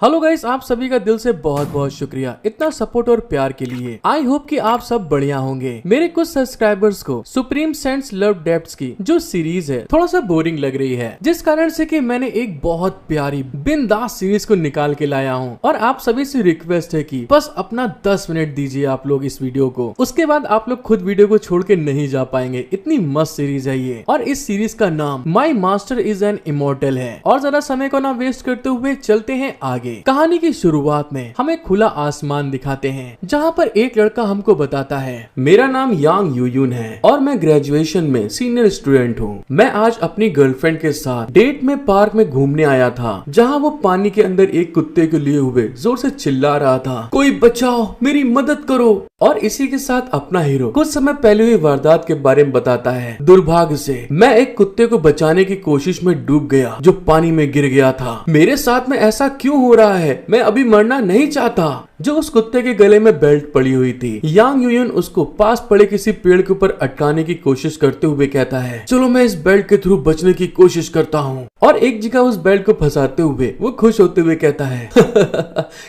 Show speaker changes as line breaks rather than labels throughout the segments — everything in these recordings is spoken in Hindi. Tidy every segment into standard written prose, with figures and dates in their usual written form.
हेलो गाइस, आप सभी का दिल से बहुत बहुत शुक्रिया इतना सपोर्ट और प्यार के लिए। आई होप कि आप सब बढ़िया होंगे। मेरे कुछ सब्सक्राइबर्स को सुप्रीम सेंस लव डेप्थ्स की जो सीरीज है थोड़ा सा बोरिंग लग रही है, जिस कारण से कि मैंने एक बहुत प्यारी बिंदास सीरीज को निकाल के लाया हूँ। और आप सभी से रिक्वेस्ट है कि बस अपना 10 मिनट दीजिए आप लोग इस वीडियो को, उसके बाद आप लोग खुद वीडियो को छोड़ के नहीं जा पाएंगे। इतनी मस्त सीरीज है ये। और इस सीरीज का नाम my master is an immortal है। और ज्यादा समय को ना वेस्ट करते हुए चलते हैं आगे। कहानी की शुरुआत में हमें खुला आसमान दिखाते हैं, जहाँ पर एक लड़का हमको बताता है, मेरा नाम यांग यूयून है और मैं ग्रेजुएशन में सीनियर स्टूडेंट हूँ। मैं आज अपनी गर्लफ्रेंड के साथ डेट में पार्क में घूमने आया था, जहाँ वो पानी के अंदर एक कुत्ते को लिए हुए जोर से चिल्ला रहा था, कोई बचाओ, मेरी मदद करो। और इसी के साथ अपना हीरो कुछ समय पहले हुई वारदात के बारे में बताता है, दुर्भाग्य से मैं एक कुत्ते को बचाने की कोशिश में डूब गया जो पानी में गिर गया था। मेरे साथ में ऐसा क्यों हो रहा है? मैं अभी मरना नहीं चाहता। जो उस कुत्ते के गले में बेल्ट पड़ी हुई थी, यांग यूयन उसको पास पड़े किसी पेड़ के ऊपर अटकाने की कोशिश करते हुए कहता है, चलो मैं इस बेल्ट के थ्रू बचने की कोशिश करता हूँ। और एक जगह उस बेल्ट को फंसाते हुए वो खुश होते हुए कहता है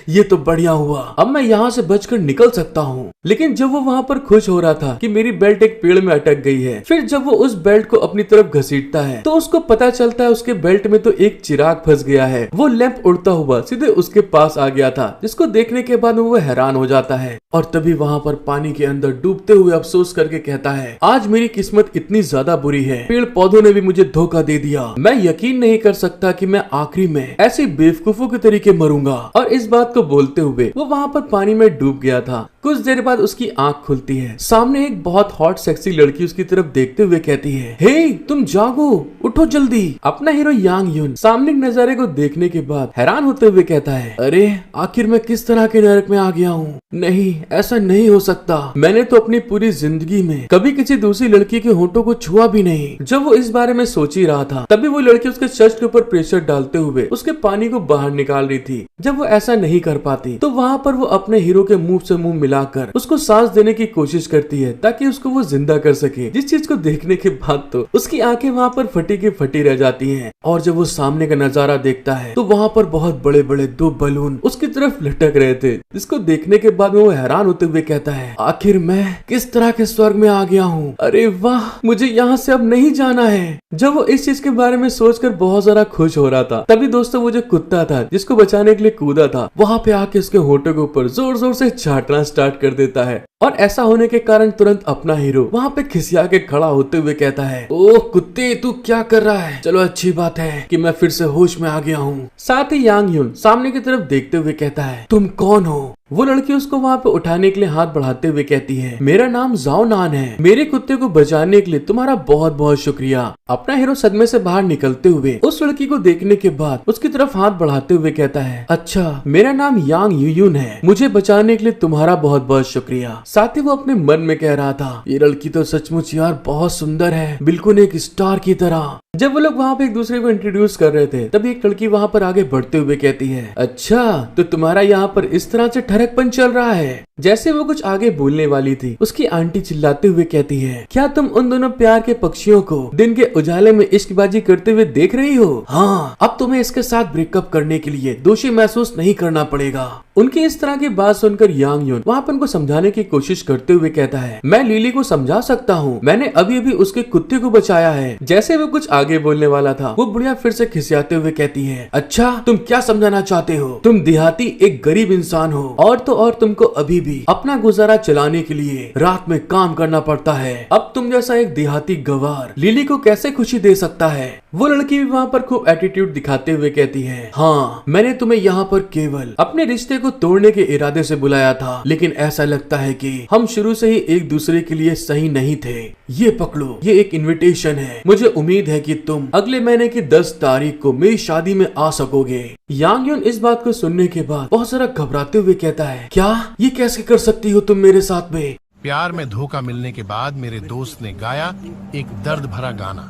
ये तो बढ़िया हुआ, अब मैं यहाँ से बचकर निकल सकता हूँ। लेकिन जब वो वहाँ पर खुश हो रहा था कि मेरी बेल्ट एक पेड़ में अटक गई है, फिर जब वो उस बेल्ट को अपनी तरफ घसीटता है तो उसको पता चलता है उसके बेल्ट में तो एक चिराग फंस गया है। वो लैंप उड़ता हुआ सीधे उसके पास आ गया था, जिसको देखने के बाद वो हैरान हो जाता है। और तभी वहाँ पर पानी के अंदर डूबते हुए अफसोस करके कहता है, आज मेरी किस्मत इतनी ज्यादा बुरी है, पेड़ पौधों ने भी मुझे धोखा दे दिया। मैं यकीन नहीं कर सकता कि मैं आखिरी में ऐसे बेवकूफों के तरीके मरूंगा। और इस बात को बोलते हुए वो वहाँ पर पानी में डूब गया था। कुछ देर बाद उसकी आंख खुलती है, सामने एक बहुत हॉट सेक्सी लड़की उसकी तरफ देखते हुए कहती है, हे तुम जागो, उठो जल्दी। अपना हीरो यांग यून सामने नजारे को देखने के बाद हैरान होते हुए कहता है, अरे आखिर मैं किस तरह के नरक में आ गया हूँ? नहीं, ऐसा नहीं हो सकता। मैंने तो अपनी पूरी जिंदगी में कभी किसी दूसरी लड़की के होंठों को छुआ भी नहीं। जब वो इस बारे में सोच ही रहा था, तभी वो लड़की उसके चेस्ट के ऊपर प्रेशर डालते हुए उसके पानी को बाहर निकाल रही थी। जब वो ऐसा नहीं कर पाती तो वहाँ पर वो अपने हीरो के मुंह से मुंह मिलाकर उसको सांस देने की कोशिश करती है, ताकि उसको वो जिंदा कर सके। जिस चीज को देखने के बाद तो उसकी आंखें वहाँ पर फटी की फटी रह जाती हैं। और जब वो सामने का नजारा देखता है तो वहाँ पर बहुत बड़े बड़े 2 बलून उसकी तरफ लटक रहे थे, जिसको देखने के बाद वो हैरान होते हुए कहता है, आखिर मैं किस तरह के स्वर्ग में आ गया हूँ? अरे वाह, मुझे यहाँ से अब नहीं जाना है। जब वो इस चीज के बारे में सोचकर बहुत ज्यादा खुश हो रहा था, तभी दोस्तों वो जो कुत्ता था जिसको बचाने के लिए कूदा था, वहाँ पे आके उसके होठों के ऊपर जोर जोर से चाटना स्टार्ट कर देता है। और ऐसा होने के कारण तुरंत अपना हीरो वहाँ पे खिसिया के खड़ा होते हुए कहता है, ओह कुत्ते, तू क्या कर रहा है? चलो अच्छी बात है कि मैं फिर से होश में आ गया हूँ। साथ ही यांग यून सामने की तरफ देखते हुए कहता है, तुम कौन हो? वो लड़की उसको वहाँ पे उठाने के लिए हाथ बढ़ाते हुए कहती है, मेरा नाम जाओ नान है। मेरे कुत्ते को बचाने के लिए तुम्हारा बहुत बहुत शुक्रिया। अपना हीरो सदमे से बाहर निकलते हुए उस लड़की को देखने के बाद उसकी तरफ हाथ बढ़ाते हुए कहता है, अच्छा मेरा नाम यांग यूयून है, मुझे बचाने के लिए तुम्हारा बहुत बहुत शुक्रिया। साथ ही वो अपने मन में कह रहा था, ये लड़की तो सचमुच यार बहुत सुंदर है, बिल्कुल एक स्टार की तरह। जब वो लोग वहाँ पे एक दूसरे को इंट्रोड्यूस कर रहे थे, तभी एक लड़की वहाँ पर आगे बढ़ते हुए कहती है, अच्छा तो तुम्हारा यहाँ पर इस तरह से ठरकपन चल रहा है। जैसे वो कुछ आगे बोलने वाली थी, उसकी आंटी चिल्लाते हुए कहती है, क्या तुम उन दोनों प्यार के पक्षियों को दिन के उजाले में इश्कबाजी करते हुए देख रही हो? हाँ, अब तुम्हें इसके साथ ब्रेकअप करने के लिए दोषी महसूस नहीं करना पड़ेगा। उनकी इस तरह की बात सुनकर यांग यून वहाँ पर उनको समझाने की कोशिश करते हुए कहता है, मैं लिली को समझा सकता हूँ, मैंने अभी अभी उसके कुत्ते को बचाया है। जैसे वो कुछ आगे बोलने वाला था, वो बुढ़िया फिर से खिसियाते हुए कहती है, अच्छा तुम क्या समझाना चाहते हो? तुम देहाती एक गरीब इंसान हो, और तो और तुमको अभी भी अपना गुजारा चलाने के लिए रात में काम करना पड़ता है। अब तुम जैसा एक देहाती गवार लिली को कैसे खुशी दे सकता है? वो लड़की भी वहाँ पर खूब एटीट्यूड दिखाते हुए कहती है, हाँ मैंने तुम्हें यहाँ पर केवल अपने रिश्ते को तोड़ने के इरादे से बुलाया था, लेकिन ऐसा लगता है कि हम शुरू से ही एक दूसरे के लिए सही नहीं थे। ये पकड़ो, ये एक इनविटेशन है। मुझे उम्मीद है कि तुम अगले महीने की 10 तारीख को मेरी शादी में आ सकोगे। यांग यून इस बात को सुनने के बाद बहुत सारा घबराते हुए कहता है, क्या ये कैसे कर सकती हो तुम मेरे साथ में?
प्यार में धोखा मिलने के बाद मेरे दोस्त ने गाया एक दर्द भरा गाना।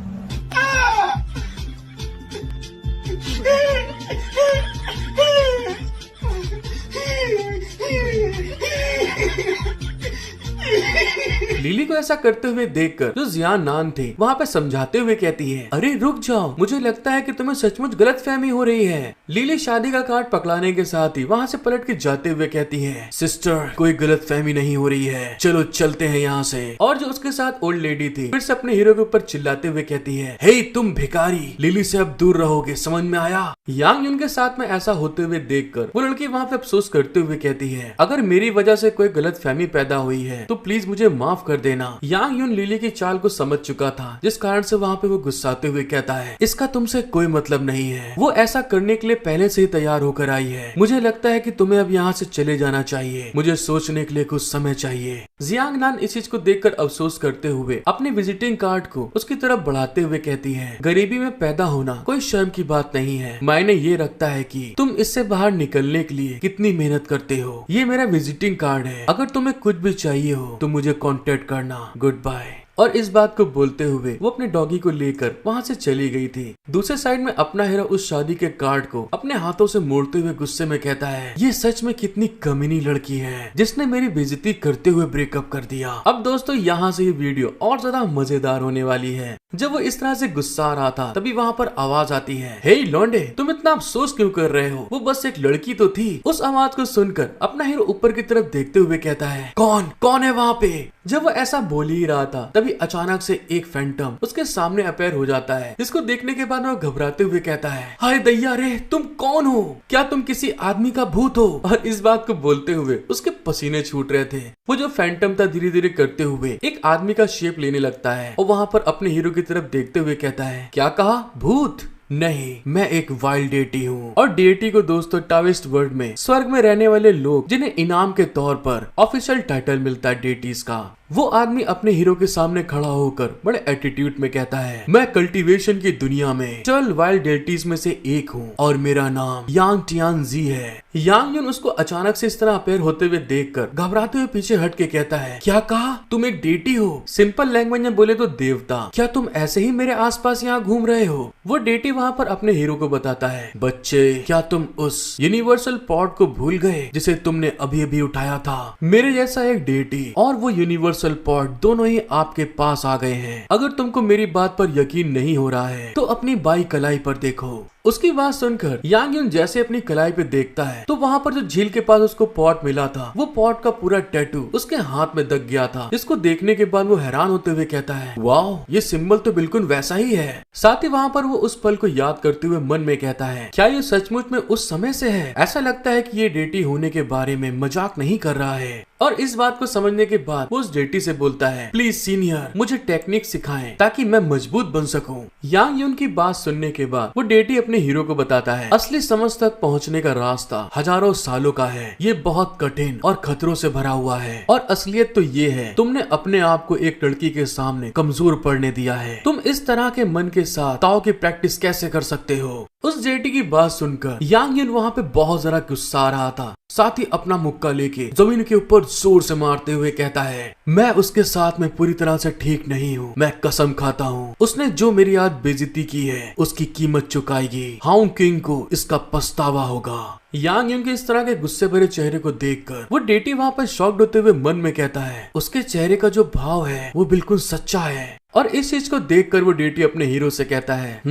लिली को ऐसा करते हुए देखकर जो जियान नान थे वहाँ पे समझाते हुए कहती है, अरे रुक जाओ, मुझे लगता है कि तुम्हें सचमुच गलतफहमी हो रही है। लिली शादी का कार्ड पकड़ाने के साथ ही वहाँ से पलट के जाते हुए कहती है, सिस्टर कोई गलतफहमी नहीं हो रही है, चलो चलते हैं यहाँ से। और जो उसके साथ ओल्ड लेडी थी फिर से अपने हीरो के ऊपर चिल्लाते हुए कहती है, हे तुम भिखारी, लिली से अब दूर रहोगे, समझ में आया। यांग यून के साथ में ऐसा होते हुए देखकर वो लड़की वहाँ पे अफसोस करते हुए कहती है, अगर मेरी वजह से कोई गलतफहमी पैदा हुई है तो प्लीज मुझे माफ कर देना। यांग यून लिली की चाल को समझ चुका था, जिस कारण से वहाँ पे वो गुस्साते हुए कहता है, इसका तुमसे कोई मतलब नहीं है, वो ऐसा करने के लिए पहले से ही तैयार होकर आई है। मुझे लगता है कि तुम्हें अब यहाँ से चले जाना चाहिए, मुझे सोचने के लिए कुछ समय चाहिए। जियांग नान इस चीज को देखकर अफसोस करते हुए अपने विजिटिंग कार्ड को उसकी तरफ बढ़ाते हुए कहती है, गरीबी में पैदा होना कोई शर्म की बात नहीं है, मायने ये रखता है कि तुम इससे बाहर निकलने के लिए कितनी मेहनत करते हो। ये मेरा विजिटिंग कार्ड है, अगर तुम्हें कुछ भी चाहिए हो तो मुझे कांटेक्ट करना, गुड बाय। और इस बात को बोलते हुए वो अपने डॉगी को लेकर वहाँ से चली गई थी। दूसरे साइड में अपना हीरो उस शादी के कार्ड को अपने हाथों से मोड़ते हुए गुस्से में कहता है, ये सच में कितनी कमीनी लड़की है जिसने मेरी बेइज्जती करते हुए ब्रेकअप कर दिया। अब दोस्तों यहाँ से ये वीडियो और ज्यादा मजेदार होने वाली है। जब वो इस तरह से गुस्सा आ रहा था तभी वहाँ पर आवाज आती है, हे लौंडे, तुम इतना अफसोस क्यों कर रहे हो, वो बस एक लड़की तो थी। उस आवाज को सुनकर अपना हीरो ऊपर की तरफ देखते हुए कहता है, कौन है वहाँ पे। जब वो ऐसा बोल ही रहा था तभी अचानक से एक फैंटम उसके सामने अपीयर हो जाता है, जिसको देखने के बाद वो घबराते हुए कहता है, हाय दैया रे, तुम कौन हो, क्या तुम किसी आदमी का भूत हो। और इस बात को बोलते हुए उसके पसीने छूट रहे थे। वो जो फैंटम था धीरे धीरे करते हुए एक आदमी का शेप लेने लगता है और वहाँ पर अपने हीरो की तरफ देखते हुए कहता है, क्या कहा, भूत? नहीं, मैं एक वाइल्ड डेटी हूँ। और डेटी को दोस्तों टाविस्ट वर्ल्ड में स्वर्ग में रहने वाले लोग जिन्हें इनाम के तौर पर ऑफिशियल टाइटल मिलता है डेटीज का, वो आदमी अपने हीरो के सामने खड़ा होकर बड़े एटीट्यूड में कहता है, मैं कल्टीवेशन की दुनिया में चल वाइल्ड डेटीज में से एक हूँ और मेरा नाम यांग टियान जी है। यांग यून उसको अचानक से इस तरह अपेयर होते हुए देखकर घबराते हुए पीछे हट के कहता है, क्या कहा, तुम एक डेटी हो? सिंपल लैंग्वेज में बोले तो देवता। क्या तुम ऐसे ही मेरे आसपास यहाँ घूम रहे हो? वो डेटी वहाँ पर अपने हीरो को बताता है, बच्चे, क्या तुम उस यूनिवर्सल पॉड को भूल गए जिसे तुमने अभी अभी उठाया था? मेरे जैसा एक डेटी और वो यूनिवर्सल पॉड दोनों ही आपके पास आ गए हैं। अगर तुमको मेरी बात पर यकीन नहीं हो रहा है तो अपनी बाई कलाई पर देखो। उसकी बात सुनकर यांग यून जैसे अपनी कलाई पे देखता है तो वहाँ पर जो झील के पास उसको पॉट मिला था, वो पॉट का पूरा टैटू उसके हाथ में दग गया था, जिसको देखने के बाद वो हैरान होते हुए कहता है, वाह, ये सिंबल तो बिल्कुल वैसा ही है। साथ ही वहाँ पर वो उस पल को याद करते हुए मन में कहता है, क्या ये सचमुच में उस समय से है? ऐसा लगता है कि ये डेटी होने के बारे में मजाक नहीं कर रहा है। और इस बात को समझने के बाद वो उस डेटी से बोलता है, प्लीज सीनियर, मुझे टेक्निक सिखाएं ताकि मैं मजबूत बन सकूं। यांग यून की बात सुनने के बाद वो डेटी अपने हीरो को बताता है, असली समझ तक पहुंचने का रास्ता हजारों सालों का है, ये बहुत कठिन और खतरों से भरा हुआ है। और असलियत तो ये है, तुमने अपने आप को एक लड़की के सामने कमजोर पड़ने दिया है। तुम इस तरह के मन के साथ ताओ की प्रैक्टिस कैसे कर सकते हो? उस जेटी की बात सुनकर यांग यून वहाँ पे बहुत ज्यादा गुस्सा आ रहा था। साथ ही अपना मुक्का लेके जमीन के ऊपर जोर से मारते हुए कहता है, मैं उसके साथ में पूरी तरह से ठीक नहीं हूँ। मैं कसम खाता हूँ, उसने जो मेरी आज बेइज्जती की है उसकी कीमत चुकाएगी। हाउंग किंग को इसका पछतावा होगा। यांग यून के इस तरह के गुस्से भरे चेहरे को देखकर वो डेटी वहाँ पर शॉक्ड होते हुए मन में कहता है, उसके चेहरे का जो भाव है वो बिल्कुल सच्चा है। और इस चीज को देखकर वो डेटी अपने हीरो से कहता है,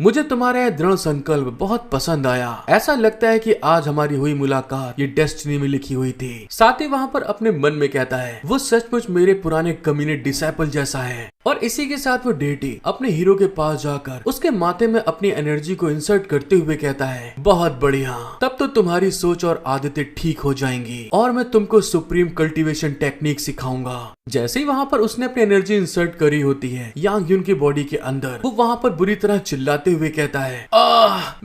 मुझे तुम्हारा यह दृढ़ संकल्प बहुत पसंद आया। ऐसा लगता है कि आज हमारी हुई मुलाकात ये डेस्टिनी में लिखी हुई थी। साथ ही वहाँ पर अपने मन में कहता है, वो सचमुच मेरे पुराने कमीने डिसाइपल जैसा है। और इसी के साथ वो डेटी अपने हीरो के पास जाकर उसके माथे में अपनी एनर्जी को इंसर्ट करते हुए कहता है, बहुत बढ़िया, तब तो तुम्हारी सोच और आदतें ठीक हो जाएंगी और मैं तुमको सुप्रीम कल्टीवेशन टेक्निक सिखाऊंगा। जैसे ही वहाँ पर उसने अपनी एनर्जी इंसर्ट करी होती है यांग यून की बॉडी के अंदर, वो वहाँ पर बुरी तरह चिल्लाते हुए कहता है,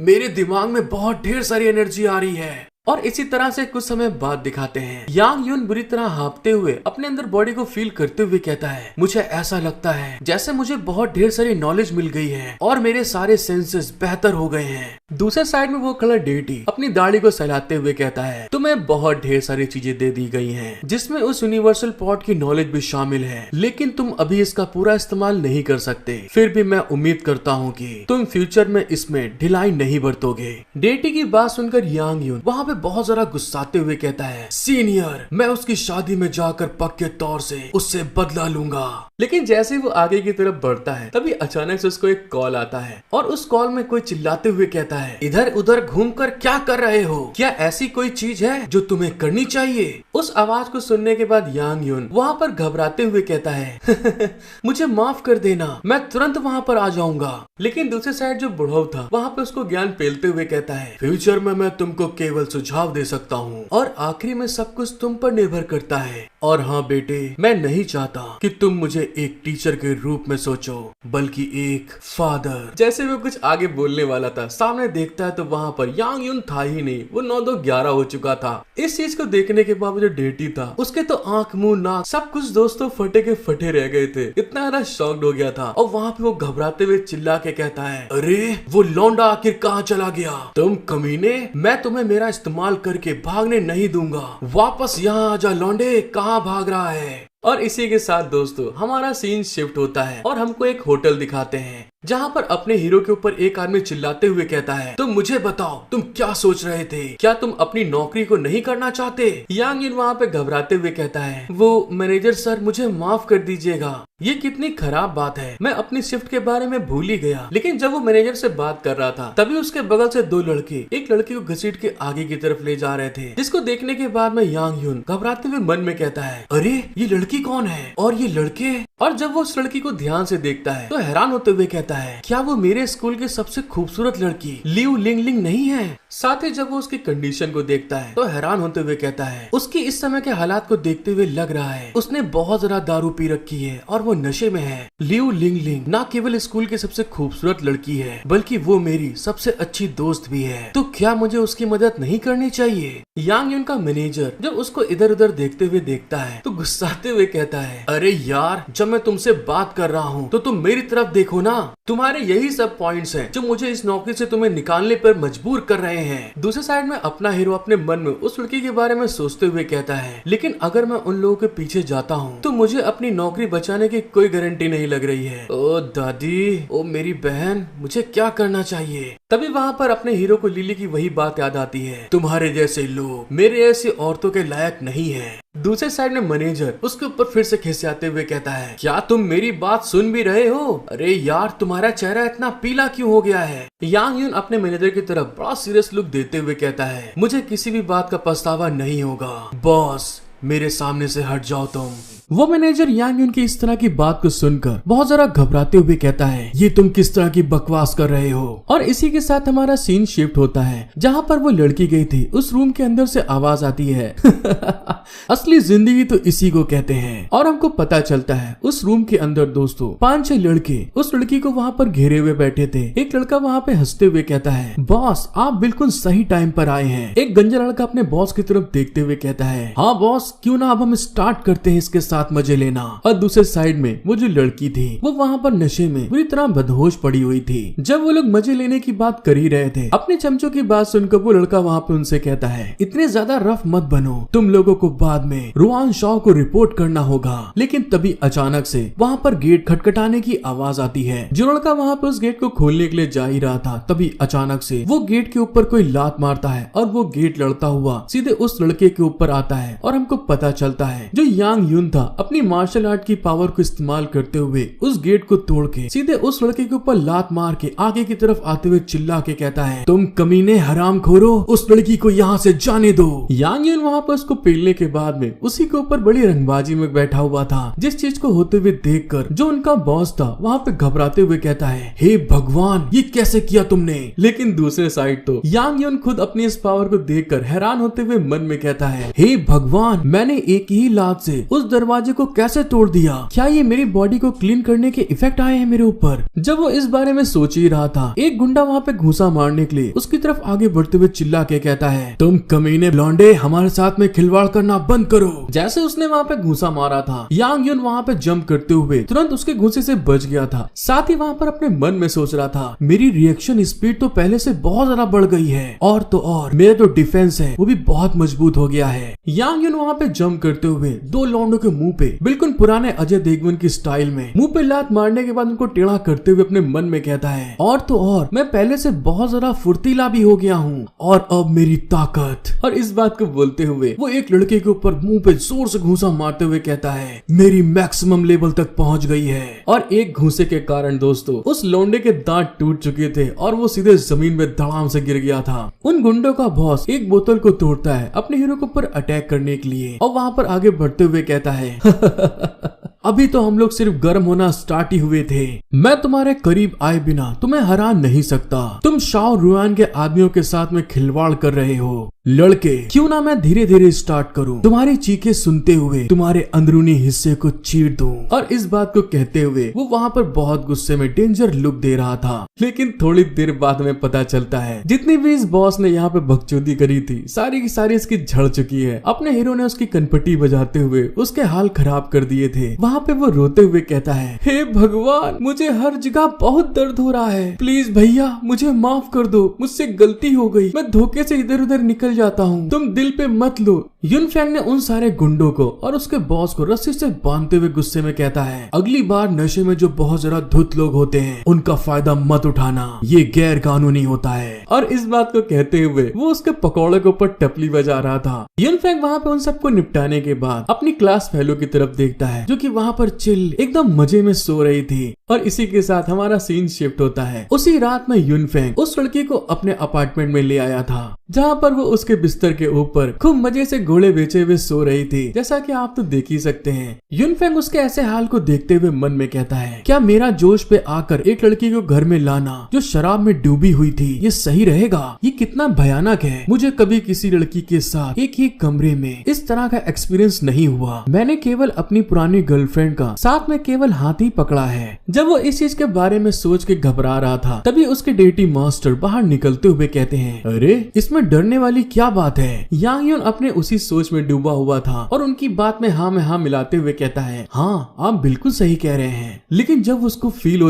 मेरे दिमाग में बहुत ढेर सारी एनर्जी आ रही है। और इसी तरह से कुछ समय बाद दिखाते हैं यांग यून बुरी तरह हाँपते हुए अपने अंदर बॉडी को फील करते हुए कहता है, मुझे ऐसा लगता है जैसे मुझे बहुत ढेर सारी नॉलेज मिल गई है और मेरे सारे सेंसेस बेहतर हो गए हैं। दूसरे साइड में वो खड़ा डेटी अपनी दाढ़ी को सहलाते हुए कहता है, तुम्हें बहुत ढेर सारी चीजें दे दी गई हैं, जिसमें उस यूनिवर्सल पॉड की नॉलेज भी शामिल है, लेकिन तुम अभी इसका पूरा इस्तेमाल नहीं कर सकते। फिर भी मैं उम्मीद करता हूँ कि तुम फ्यूचर में इसमें ढिलाई नहीं बरतोगे। डेटी की बात सुनकर यांग यून वहाँ पे बहुत ज्यादा गुस्साते हुए कहता है, सीनियर मैं उसकी शादी में जाकर पक्के तौर से उससे बदला लूंगा। लेकिन जैसे वो आगे की तरफ बढ़ता है तभी अचानक से उसको एक कॉल आता है और उस कॉल में कोई चिल्लाते हुए कहता है, इधर उधर घूमकर क्या कर रहे हो? क्या ऐसी कोई चीज है जो तुम्हें करनी चाहिए? उस आवाज को सुनने के बाद यांग यून वहाँ पर घबराते हुए कहता है मुझे माफ कर देना, मैं तुरंत वहाँ पर आ जाऊंगा। लेकिन दूसरे साइड जो बुढ़ऊ था वहाँ पे उसको ज्ञान पेलते हुए कहता है, फ्यूचर में मैं तुमको केवल सुझाव दे सकता हूँ और आखिरी में सब कुछ तुम पर निर्भर करता है। और हाँ बेटे, मैं नहीं चाहता कि तुम मुझे एक टीचर के रूप में सोचो बल्कि एक फादर। जैसे वो कुछ आगे बोलने वाला था सामने देखता है तो वहाँ पर यांग यून था ही नहीं, वो 9-2-11 हो चुका था। इस चीज को देखने के बाद जो डेटी था उसके तो आंख मुंह नाक सब कुछ दोस्तों फटे के फटे रह गए थे, इतना ज्यादा शॉक्ड हो गया था। और वहाँ पे वो घबराते हुए चिल्ला के कहता है, अरे वो लौंडा आखिर कहाँ चला गया? तुम कमीने, मैं तुम्हें मेरा इस्तेमाल करके भागने नहीं दूंगा, वापस यहाँ आजा लौंडे, कहाँ भाग रहा है? और इसी के साथ दोस्तों हमारा सीन शिफ्ट होता है और हमको एक होटल दिखाते हैं जहाँ पर अपने हीरो के ऊपर एक आदमी चिल्लाते हुए कहता है, तुम मुझे बताओ तुम क्या सोच रहे थे? क्या तुम अपनी नौकरी को नहीं करना चाहते? यांग यून वहाँ पे घबराते हुए कहता है, वो मैनेजर सर मुझे माफ कर दीजिएगा, ये कितनी खराब बात है, मैं अपनी शिफ्ट के बारे में भूल ही गया। लेकिन जब वो मैनेजर से बात कर रहा था तभी उसके बगल से 2 लड़के एक लड़की को घसीट के आगे की तरफ ले जा रहे थे, जिसको देखने के बाद में यांग यून घबराते हुए मन में कहता है, अरे ये लड़की कौन है और ये लड़के? और जब वो उस लड़की को ध्यान से देखता है तो हैरान होते हुए कहता है, क्या वो मेरे स्कूल की सबसे खूबसूरत लड़की लियू लिंग लिंग नहीं है? साथ ही जब वो उसकी कंडीशन को देखता है तो हैरान होते हुए कहता है, उसकी इस समय के हालात को देखते हुए लग रहा है उसने बहुत ज्यादा दारू पी रखी है और वो नशे में है। लियू लिंग लिंग न केवल स्कूल की सबसे खूबसूरत लड़की है बल्कि वो मेरी सबसे अच्छी दोस्त भी है, तो क्या मुझे उसकी मदद नहीं करनी चाहिए? यांग यून का मैनेजर जब उसको इधर उधर देखते हुए देखता है तो गुस्साते हुए कहता है, अरे यार जब मैं तुमसे बात कर रहा हूँ तो तुम मेरी तरफ देखो ना, तुम्हारे यही सब पॉइंट्स हैं जो मुझे इस नौकरी से तुम्हें निकालने पर मजबूर कर रहे हैं। दूसरे साइड में अपना हीरो अपने मन में उस लड़की के बारे में सोचते हुए कहता है, लेकिन अगर मैं उन लोगों के पीछे जाता हूँ तो मुझे अपनी नौकरी बचाने की कोई गारंटी नहीं लग रही है। ओ दादी, ओ मेरी बहन, मुझे क्या करना चाहिए? तभी वहाँ पर अपने हीरो को लिली की वही बात याद आती है, तुम्हारे जैसे लोग मेरे ऐसी औरतों के लायक नहीं है। दूसरे साइड में मैनेजर उसके ऊपर फिर से खिसियाते हुए कहता है, क्या तुम मेरी बात सुन भी रहे हो? अरे यार तुम्हारा चेहरा इतना पीला क्यों हो गया है? यांग यून अपने मैनेजर की तरफ बड़ा सीरियस लुक देते हुए कहता है, मुझे किसी भी बात का पछतावा नहीं होगा। बॉस मेरे सामने से हट जाओ तुम। वो मैनेजर यांग यून की इस तरह की बात को सुनकर बहुत जरा घबराते हुए कहता है, ये तुम किस तरह की बकवास कर रहे हो? और इसी के साथ हमारा सीन शिफ्ट होता है जहाँ पर वो लड़की गई थी उस रूम के अंदर से आवाज आती है असली जिंदगी तो इसी को कहते हैं। और हमको पता चलता है उस रूम के अंदर दोस्तों 5-6 लड़के उस लड़की को वहाँ पर घेरे हुए बैठे थे। एक लड़का वहाँ पे हंसते हुए कहता है, बॉस आप बिल्कुल सही टाइम पर आए हैं। एक गंजा लड़का अपने बॉस की तरफ देखते हुए कहता है, हाँ बॉस क्यों ना अब हम स्टार्ट करते हैं इसके साथ मजे लेना। और दूसरे साइड में वो जो लड़की थी वो वहाँ पर नशे में बुरी तरह बदहोश पड़ी हुई थी। जब वो लोग मजे लेने की बात कर ही रहे थे अपने चमचों की बात सुनकर वो लड़का वहाँ पे उनसे कहता है, इतने ज्यादा रफ मत बनो, तुम लोगों को बाद में रुआन शॉ को रिपोर्ट करना होगा। लेकिन तभी अचानक से वहाँ पर गेट खटखटाने की आवाज आती है। जो लड़का वहाँ पर उस गेट को खोलने के लिए जा ही रहा था तभी अचानक से वो गेट के ऊपर कोई लात मारता है और वो गेट लड़ता हुआ सीधे उस लड़के के ऊपर आता है। और हमको पता चलता है जो यांग यून था अपनी मार्शल आर्ट की पावर को इस्तेमाल करते हुए उस गेट को तोड़ के सीधे उस लड़के के ऊपर लात मार के आगे की तरफ आते हुए चिल्ला के कहता है, तुम कमीने हरामखोरो, उस लड़की को यहाँ से जाने दो। यांग यून वहाँ पर उसको पेलने के बाद में उसी के ऊपर बड़ी रंगबाजी में बैठा हुआ था। जिस चीज को होते हुए देखकर जो उनका बॉस था वहाँ पे घबराते हुए कहता है, हे भगवान ये कैसे किया तुमने? लेकिन दूसरे साइड तो यांग यून खुद अपनी इस पावर को देखकर हैरान होते हुए मन में कहता है, हे भगवान मैंने एक ही लात से उस दरवाजे को कैसे तोड़ दिया? क्या ये मेरी बॉडी को क्लीन करने के इफेक्ट आए हैं मेरे ऊपर? जब वो इस बारे में सोच ही रहा था एक गुंडा वहाँ पे घूसा मारने के लिए उसकी तरफ आगे बढ़ते हुए चिल्ला के कहता है, तुम कमीने लौंडे हमारे साथ में खिलवाड़ करना बंद करो। जैसे उसने वहाँ पे घूसा मारा था यांग यून वहाँ पे जंप करते हुए तुरंत उसके घूसे से बच गया था। साथ ही वहाँ पर अपने मन में सोच रहा था, मेरी रिएक्शन स्पीड तो पहले से बहुत ज्यादा बढ़ गई है और तो और मेरा जो डिफेंस है वो भी बहुत मजबूत हो गया है। यांग यून वहाँ पे जंप करते हुए 2 लौंडों के मुंह मुंह पे बिल्कुल पुराने अजय देवगन की स्टाइल में मुंह पे लात मारने के बाद उनको टेढ़ा करते हुए अपने मन में कहता है, और तो और मैं पहले से बहुत ज्यादा फुर्तीला भी हो गया हूँ और अब मेरी ताकत। और इस बात को बोलते हुए वो एक लड़के के ऊपर मुंह पे जोर से घूंसा मारते हुए कहता है, मेरी मैक्सिमम लेवल तक पहुंच गई है। और एक घूंसे के कारण दोस्तों उस लौंडे के दांत टूट चुके थे और वो सीधे जमीन में धड़ाम से गिर गया था। उन गुंडों का बॉस एक बोतल को तोड़ता है अपने हीरो के ऊपर अटैक करने के लिए और वहाँ पर आगे बढ़ते हुए कहता है, अभी तो हम लोग सिर्फ गर्म होना स्टार्ट ही हुए थे। मैं तुम्हारे करीब आए बिना तुम्हें हरा नहीं सकता। तुम शाओ रुआन के आदमियों के साथ में खिलवाड़ कर रहे हो। लड़के, क्यों ना मैं धीरे धीरे स्टार्ट करूं, तुम्हारी चीखें सुनते हुए तुम्हारे अंदरूनी हिस्से को चीर दूं। और इस बात को कहते हुए वो वहाँ पर बहुत गुस्से में डेंजर लुक दे रहा था। लेकिन थोड़ी देर बाद में पता चलता है जितनी भी इस बॉस ने यहाँ पे बकचोदी करी थी सारी की सारी इसकी झड़ चुकी है। अपने हीरो ने उसकी कनपटी बजाते हुए उसके हाल खराब कर दिए थे। वहाँ पे वो रोते हुए कहता है, हे भगवान, मुझे हर जगह बहुत दर्द हो रहा है, प्लीज भैया मुझे माफ कर दो, मुझसे गलती हो गई, मैं धोखे से इधर उधर निकल जाता हूँ, तुम दिल पे मत लो। यूनफैंग ने उन सारे गुंडों को और उसके बॉस को रस्सी से बांधते हुए गुस्से में कहता है, अगली बार नशे में जो बहुत जरा धुत लोग होते हैं उनका फायदा मत उठाना, ये गैर कानूनी होता है। और इस बात को कहते हुए वो उसके पकौड़े के ऊपर टपली बजा रहा था। यूनफैंग वहाँ पे उन सबको निपटाने के बाद अपनी क्लास फेलो की तरफ देखता है जो कि वहाँ पर चिल एकदम मजे में सो रही थी। और इसी के साथ हमारा सीन शिफ्ट होता है। उसी रात में यूनफैंग उस लड़की को अपने अपार्टमेंट में ले आया था जहाँ पर वो उसके बिस्तर के ऊपर खूब मजे से घोड़े बेचे हुए सो रही थी, जैसा कि आप तो देख ही सकते हैं। यूनफैंग उसके ऐसे हाल को देखते हुए मन में कहता है, क्या मेरा जोश पे आकर एक लड़की को घर में लाना जो शराब में डूबी हुई थी ये सही रहेगा? ये कितना भयानक है। मुझे कभी किसी लड़की के साथ एक ही कमरे में इस तरह का एक्सपीरियंस नहीं हुआ। मैंने केवल अपनी पुरानी गर्लफ्रेंड का साथ में केवल हाथ ही पकड़ा है। जब वो इस चीज के बारे में सोच के घबरा रहा था तभी उसके डेटी मास्टर बाहर निकलते हुए कहते हैं, अरे इसमें डरने वाली क्या बात है। यांग यून अपने उसी सोच में डूबा हुआ था और उनकी बात में हाँ मिलाते हुए कहता है, हाँ आप बिल्कुल सही कह रहे हैं। लेकिन जब उसको फील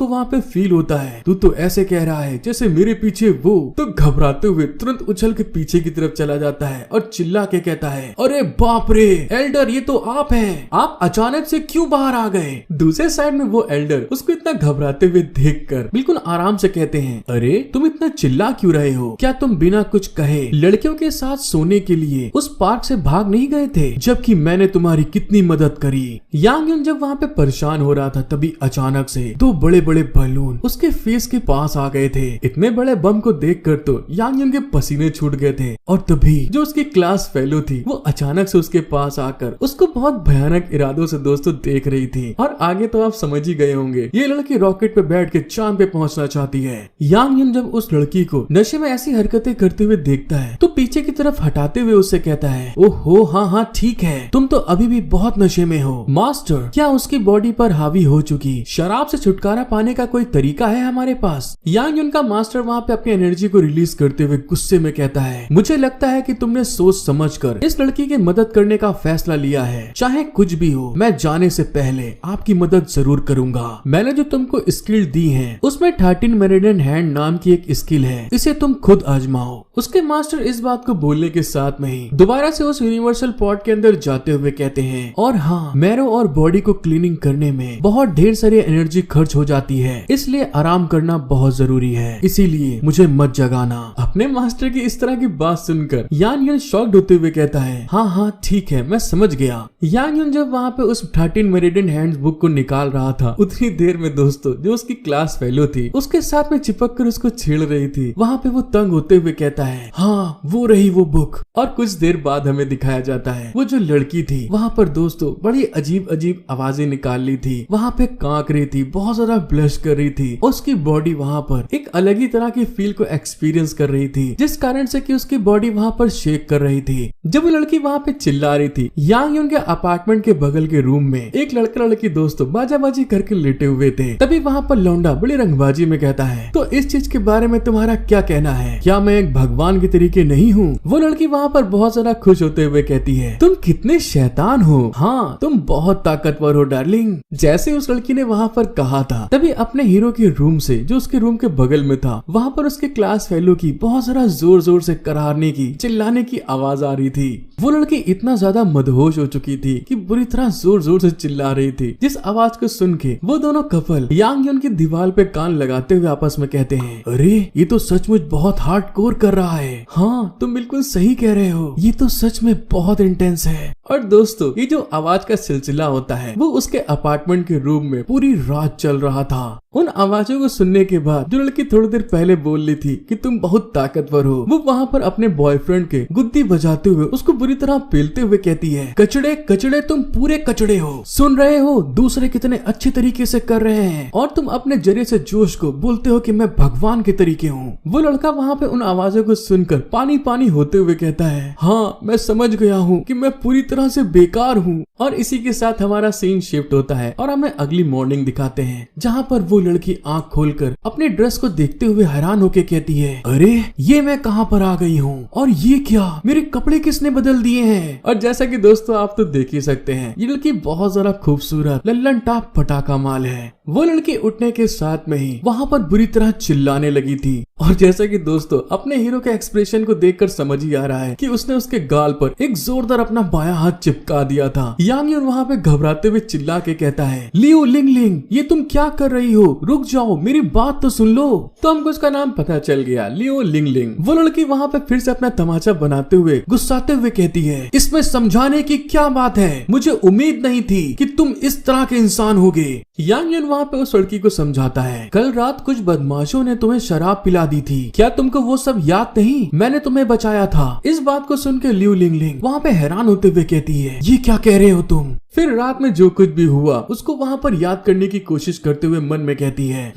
वहाँ पे फील होता है तू तो ऐसे कह रहा है जैसे मेरे पीछे वो। तो घबराते हुए तुरंत उछल के पीछे की तरफ चला जाता है और चिल्ला के कहता है, अरे बाप रे एल्डर, ये तो आप हैं, आप अचानक से क्यों बाहर आ गए? दूसरे साइड में वो एल्डर उसको इतना घबराते हुए देखकर बिल्कुल आराम से कहते हैं, अरे तुम इतना चिल्ला क्यों रहे हो? क्या तुम बिना कुछ कहे लड़कियों के साथ सोने के लिए उस पार्क से भाग नहीं गए थे जबकि मैंने तुम्हारी कितनी मदद करी? यांग यून जब वहाँ पे परेशान हो रहा था तभी अचानक से दो बड़े बड़े बलून उसके फेस के पास आ गए थे। इतने बड़े बम को देखकर तो यांग यून के पसीने छूट गए थे। और तभी जो उसकी क्लास फेलो थी वो अचानक से उसके पास आकर उसको बहुत भयानक इरादों से दोस्तों देख रही थी। और आगे तो आप समझ ही गए होंगे, ये लड़की रॉकेट पे बैठ के चांद पे पहुंचना चाहती है। यांग यून जब उस लड़की को नशे में ऐसी हरकतें करते हुए देखता है तो पीछे की तरफ हटाते हुए उससे कहता है, ओहो हाँ ठीक है, तुम तो अभी भी बहुत नशे में हो। मास्टर, क्या उसकी बॉडी पर हावी हो चुकी शराब से छुटकारा पाने का कोई तरीका है हमारे पास? यांग यून का मास्टर वहाँ पे अपनी एनर्जी को रिलीज करते हुए गुस्से में कहता है, मुझे लगता है कि तुमने सोच समझकर इस लड़की की मदद करने का फैसला लिया है। चाहे कुछ भी हो, मैं जाने से पहले आपकी मदद जरूर करूंगा। मैंने जो तुमको स्किल दी है उसमें 13 मेरिडियन हैंड नाम की एक स्किल है, इसे तुम खुद आजमाओ। उसके मास्टर इस बात को बोलने के साथ में ही दोबारा से उस यूनिवर्सल पॉड के अंदर जाते हुए कहते हैं, और हाँ, मैरो और बॉडी को क्लीनिंग करने में बहुत ढेर सारी एनर्जी खर्च हो जाती है, इसलिए आराम करना बहुत जरूरी है, इसीलिए मुझे मत जगाना। अपने मास्टर की इस तरह की बात सुनकर यांग यून शॉक्ड होते हुए कहता है, हाँ ठीक है, मैं समझ गया। यांग यून जब वहाँ पे उस 13 मेरिडियन हैंड्स बुक को निकाल रहा था उतनी देर में दोस्तों जो उसकी क्लास फेलो थी उसके साथ में चिपक कर उसको छेड़ रही थी, वहाँ पे वो तंग होते हुए कहता है, हाँ वो रही वो बुक। और कुछ देर बाद हमें दिखाया जाता है वो जो लड़की थी वहाँ पर दोस्तों बड़ी अजीब अजीब आवाजें निकाल ली थी, वहाँ पे कांक रही थी, बहुत ज्यादा ब्लश कर रही थी। उसकी बॉडी वहाँ पर एक अलग ही तरह की फील को एक्सपीरियंस कर रही थी जिस कारण से कि उसकी बॉडी वहाँ पर शेक कर रही थी। जब वो लड़की वहाँ पे चिल्ला रही थी, यांग यून के अपार्टमेंट के बगल के रूम में एक लड़का लड़की दोस्तों बाजाबाजी करके लेटे हुए थे। तभी वहाँ पर लौंडा बड़ी रंगबाजी में कहता है, तो इस चीज के बारे में तुम्हारा क्या कहना है? क्या मैं एक भगवान के तरीके नहीं हूँ? वो लड़की वहाँ वहाँ पर बहुत ज्यादा खुश होते हुए कहती है, तुम कितने शैतान हो, हाँ तुम बहुत ताकतवर हो डार्लिंग। जैसे उस लड़की ने वहाँ पर कहा था, तभी अपने हीरो के रूम से, जो उसके रूम के बगल में था, वहाँ पर उसके क्लास फेलो की बहुत सारा जोर जोर से करारने की, चिल्लाने की आवाज आ रही थी। वो लड़की इतना ज्यादा मदहोश हो चुकी थी कि बुरी तरह जोर जोर से चिल्ला रही थी, जिस आवाज को सुन के वो दोनों कपल यांग यून की दीवार पे कान लगाते हुए आपस में कहते हैं, अरे ये तो सचमुच बहुत हार्डकोर कर रहा है। हाँ तुम बिल्कुल सही कह रहे हो, ये तो सच में बहुत इंटेंस है। और दोस्तों ये जो आवाज का सिलसिला होता है वो उसके अपार्टमेंट के रूम में पूरी रात चल रहा था। उन आवाजों को सुनने के बाद जो लड़की थोड़ी देर पहले बोल रही थी कि तुम बहुत ताकतवर हो, वो वहाँ पर अपने बॉयफ्रेंड के गुद्दी बजाते हुए उसको बुरी तरह पेलते हुए कहती है, कचड़े कचड़े तुम पूरे कचड़े हो, सुन रहे हो दूसरे कितने अच्छे तरीके से कर रहे हैं और तुम अपने जरिए से जोश को बोलते हो कि मैं भगवान के तरीके हूँ। वो लड़का वहाँ पे उन आवाजों को सुनकर पानी पानी होते हुए कहता है, हाँ मैं समझ गया हूँ कि मैं पूरी तरह से बेकार हूँ। और इसी के साथ हमारा सीन शिफ्ट होता है और हमें अगली मॉर्निंग दिखाते हैं, जहाँ पर वो लड़की आंख खोलकर अपने ड्रेस को देखते हुए हैरान होके कहती है, अरे ये मैं कहाँ पर आ गई हूँ और ये क्या, मेरे कपड़े किसने बदल दिए हैं। और जैसा कि दोस्तों आप तो देख ही सकते हैं, ये लड़की बहुत ज्यादा खूबसूरत लल्लन टाप पटाखा माल है। वो लड़की उठने के साथ में ही वहाँ पर बुरी तरह चिल्लाने लगी थी। और जैसा कि दोस्तों अपने हीरो के एक्सप्रेशन को देखकर समझ ही आ रहा है कि उसने उसके गाल पर एक जोरदार अपना बायां हाथ चिपका दिया था। यांग यून वहाँ पे घबराते हुए चिल्ला के कहता है, लियो लिंग लिंग ये तुम क्या कर रही हो, रुक जाओ मेरी बात तो सुन लो। तो हमको उसका नाम पता चल गया, लियो लिंग लिंग। वो लड़की वहाँ पे फिर से अपना तमाचा बनाते हुए गुस्साते हुए कहती है, इसमें समझाने की क्या बात है, मुझे उम्मीद नहीं थी कि तुम इस तरह के इंसान होगे। यांग यून वहाँ पे उस लड़की को समझाता है, कल रात कुछ बदमाशों ने तुम्हें शराब पिला दी थी, क्या तुमको वो सब याद नहीं, मैंने तुम्हें बचाया था। इस बात को सुनकर लियो लिंग लिंग वहाँ पे हैरान होते हुए कहती है, ये क्या कह रहे हो तुम। फिर रात में जो कुछ भी हुआ उसको वहाँ पर याद करने की कोशिश करते हुए मन में कहती है,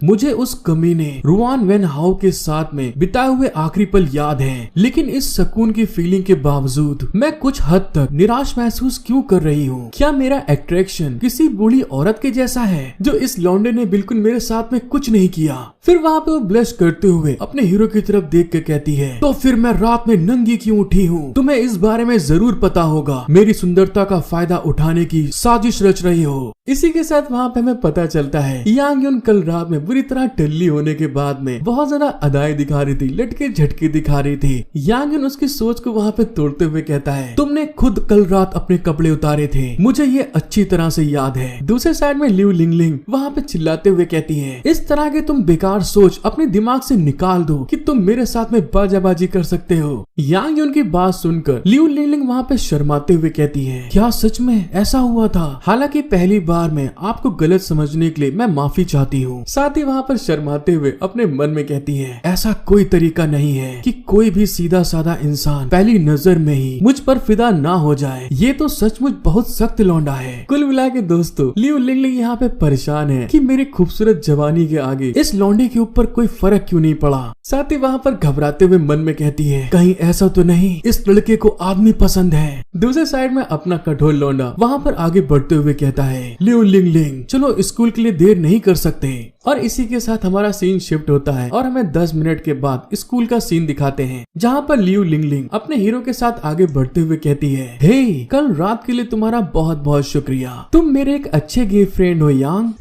मुझे उस कमीने रुआन वेन हाओ के साथ में बिताए हुए आखिरी पल याद हैं, लेकिन इस सुकून की फीलिंग के बावजूद मैं कुछ हद तक निराश महसूस क्यों कर रही हूँ। क्या मेरा अट्रैक्शन किसी बूढ़ी औरत के जैसा है जो इस लौंडे ने बिल्कुल मेरे साथ में कुछ नहीं किया। फिर वहाँ पे वो ब्लश करते हुए अपने हीरो की तरफ देख कर कहती है, तो फिर मैं रात में नंगी क्यों उठी हूँ, तुम्हें इस बारे में जरूर पता होगा, मेरी सुंदरता का फायदा उठाने की साजिश रच रही हो। इसी के साथ वहाँ पे हमें पता चलता है यांग यून कल रात में बुरी तरह टल्ली होने के बाद में बहुत ज्यादा अदाएं दिखा रही थी, लटके झटके दिखा रही थी। यांग यून उसकी सोच को वहाँ पे तोड़ते हुए कहता है, तुमने खुद कल रात अपने कपड़े उतारे थे, मुझे ये अच्छी तरह से याद है। दूसरे साइड में लियो लिंग लिंग वहाँ पे चिल्लाते हुए कहती है, इस तरह के तुम बेकार सोच अपने दिमाग से निकाल दो कि तुम मेरे साथ में बाजाबाजी कर सकते हो। यांग यून की बात सुनकर लियो लिंग लिंग वहाँ पे शर्माते हुए कहती है, क्या सच में ऐसा हुआ था, हालांकि पहली बार में आपको गलत समझने के लिए मैं माफी चाहती हूँ। साथ ही वहाँ पर शर्माते हुए अपने मन में कहती है, ऐसा कोई तरीका नहीं है कि कोई भी सीधा साधा इंसान पहली नजर में ही मुझ पर फिदा ना हो जाए, ये तो सचमुच बहुत सख्त लौंडा है। कुल मिला के दोस्तों लियो लिंग लिंग यहाँ पे परेशान है कि मेरी खूबसूरत जवानी के आगे इस लौंडे के ऊपर कोई फर्क क्यों नहीं पड़ा। साथ ही वहाँ पर घबराते हुए मन में कहती है, कहीं ऐसा तो नहीं इस लड़के को आदमी पसंद है। दूसरे साइड में अपना कठोर लौंडा वहाँ पर आगे बढ़ते हुए कहता है, लियो लिंग लिंग चलो स्कूल के लिए देर नहीं कर सकते। और इसी के साथ हमारा सीन शिफ्ट होता है और हमें 10 मिनट के बाद स्कूल का सीन दिखाते हैं, जहाँ पर लियो लिंग लिंग अपने हीरो के साथ आगे बढ़ते हुए कहती है, हे कल रात के लिए तुम्हारा बहुत बहुत शुक्रिया, तुम मेरे एक अच्छे गे फ्रेंड हो यांग।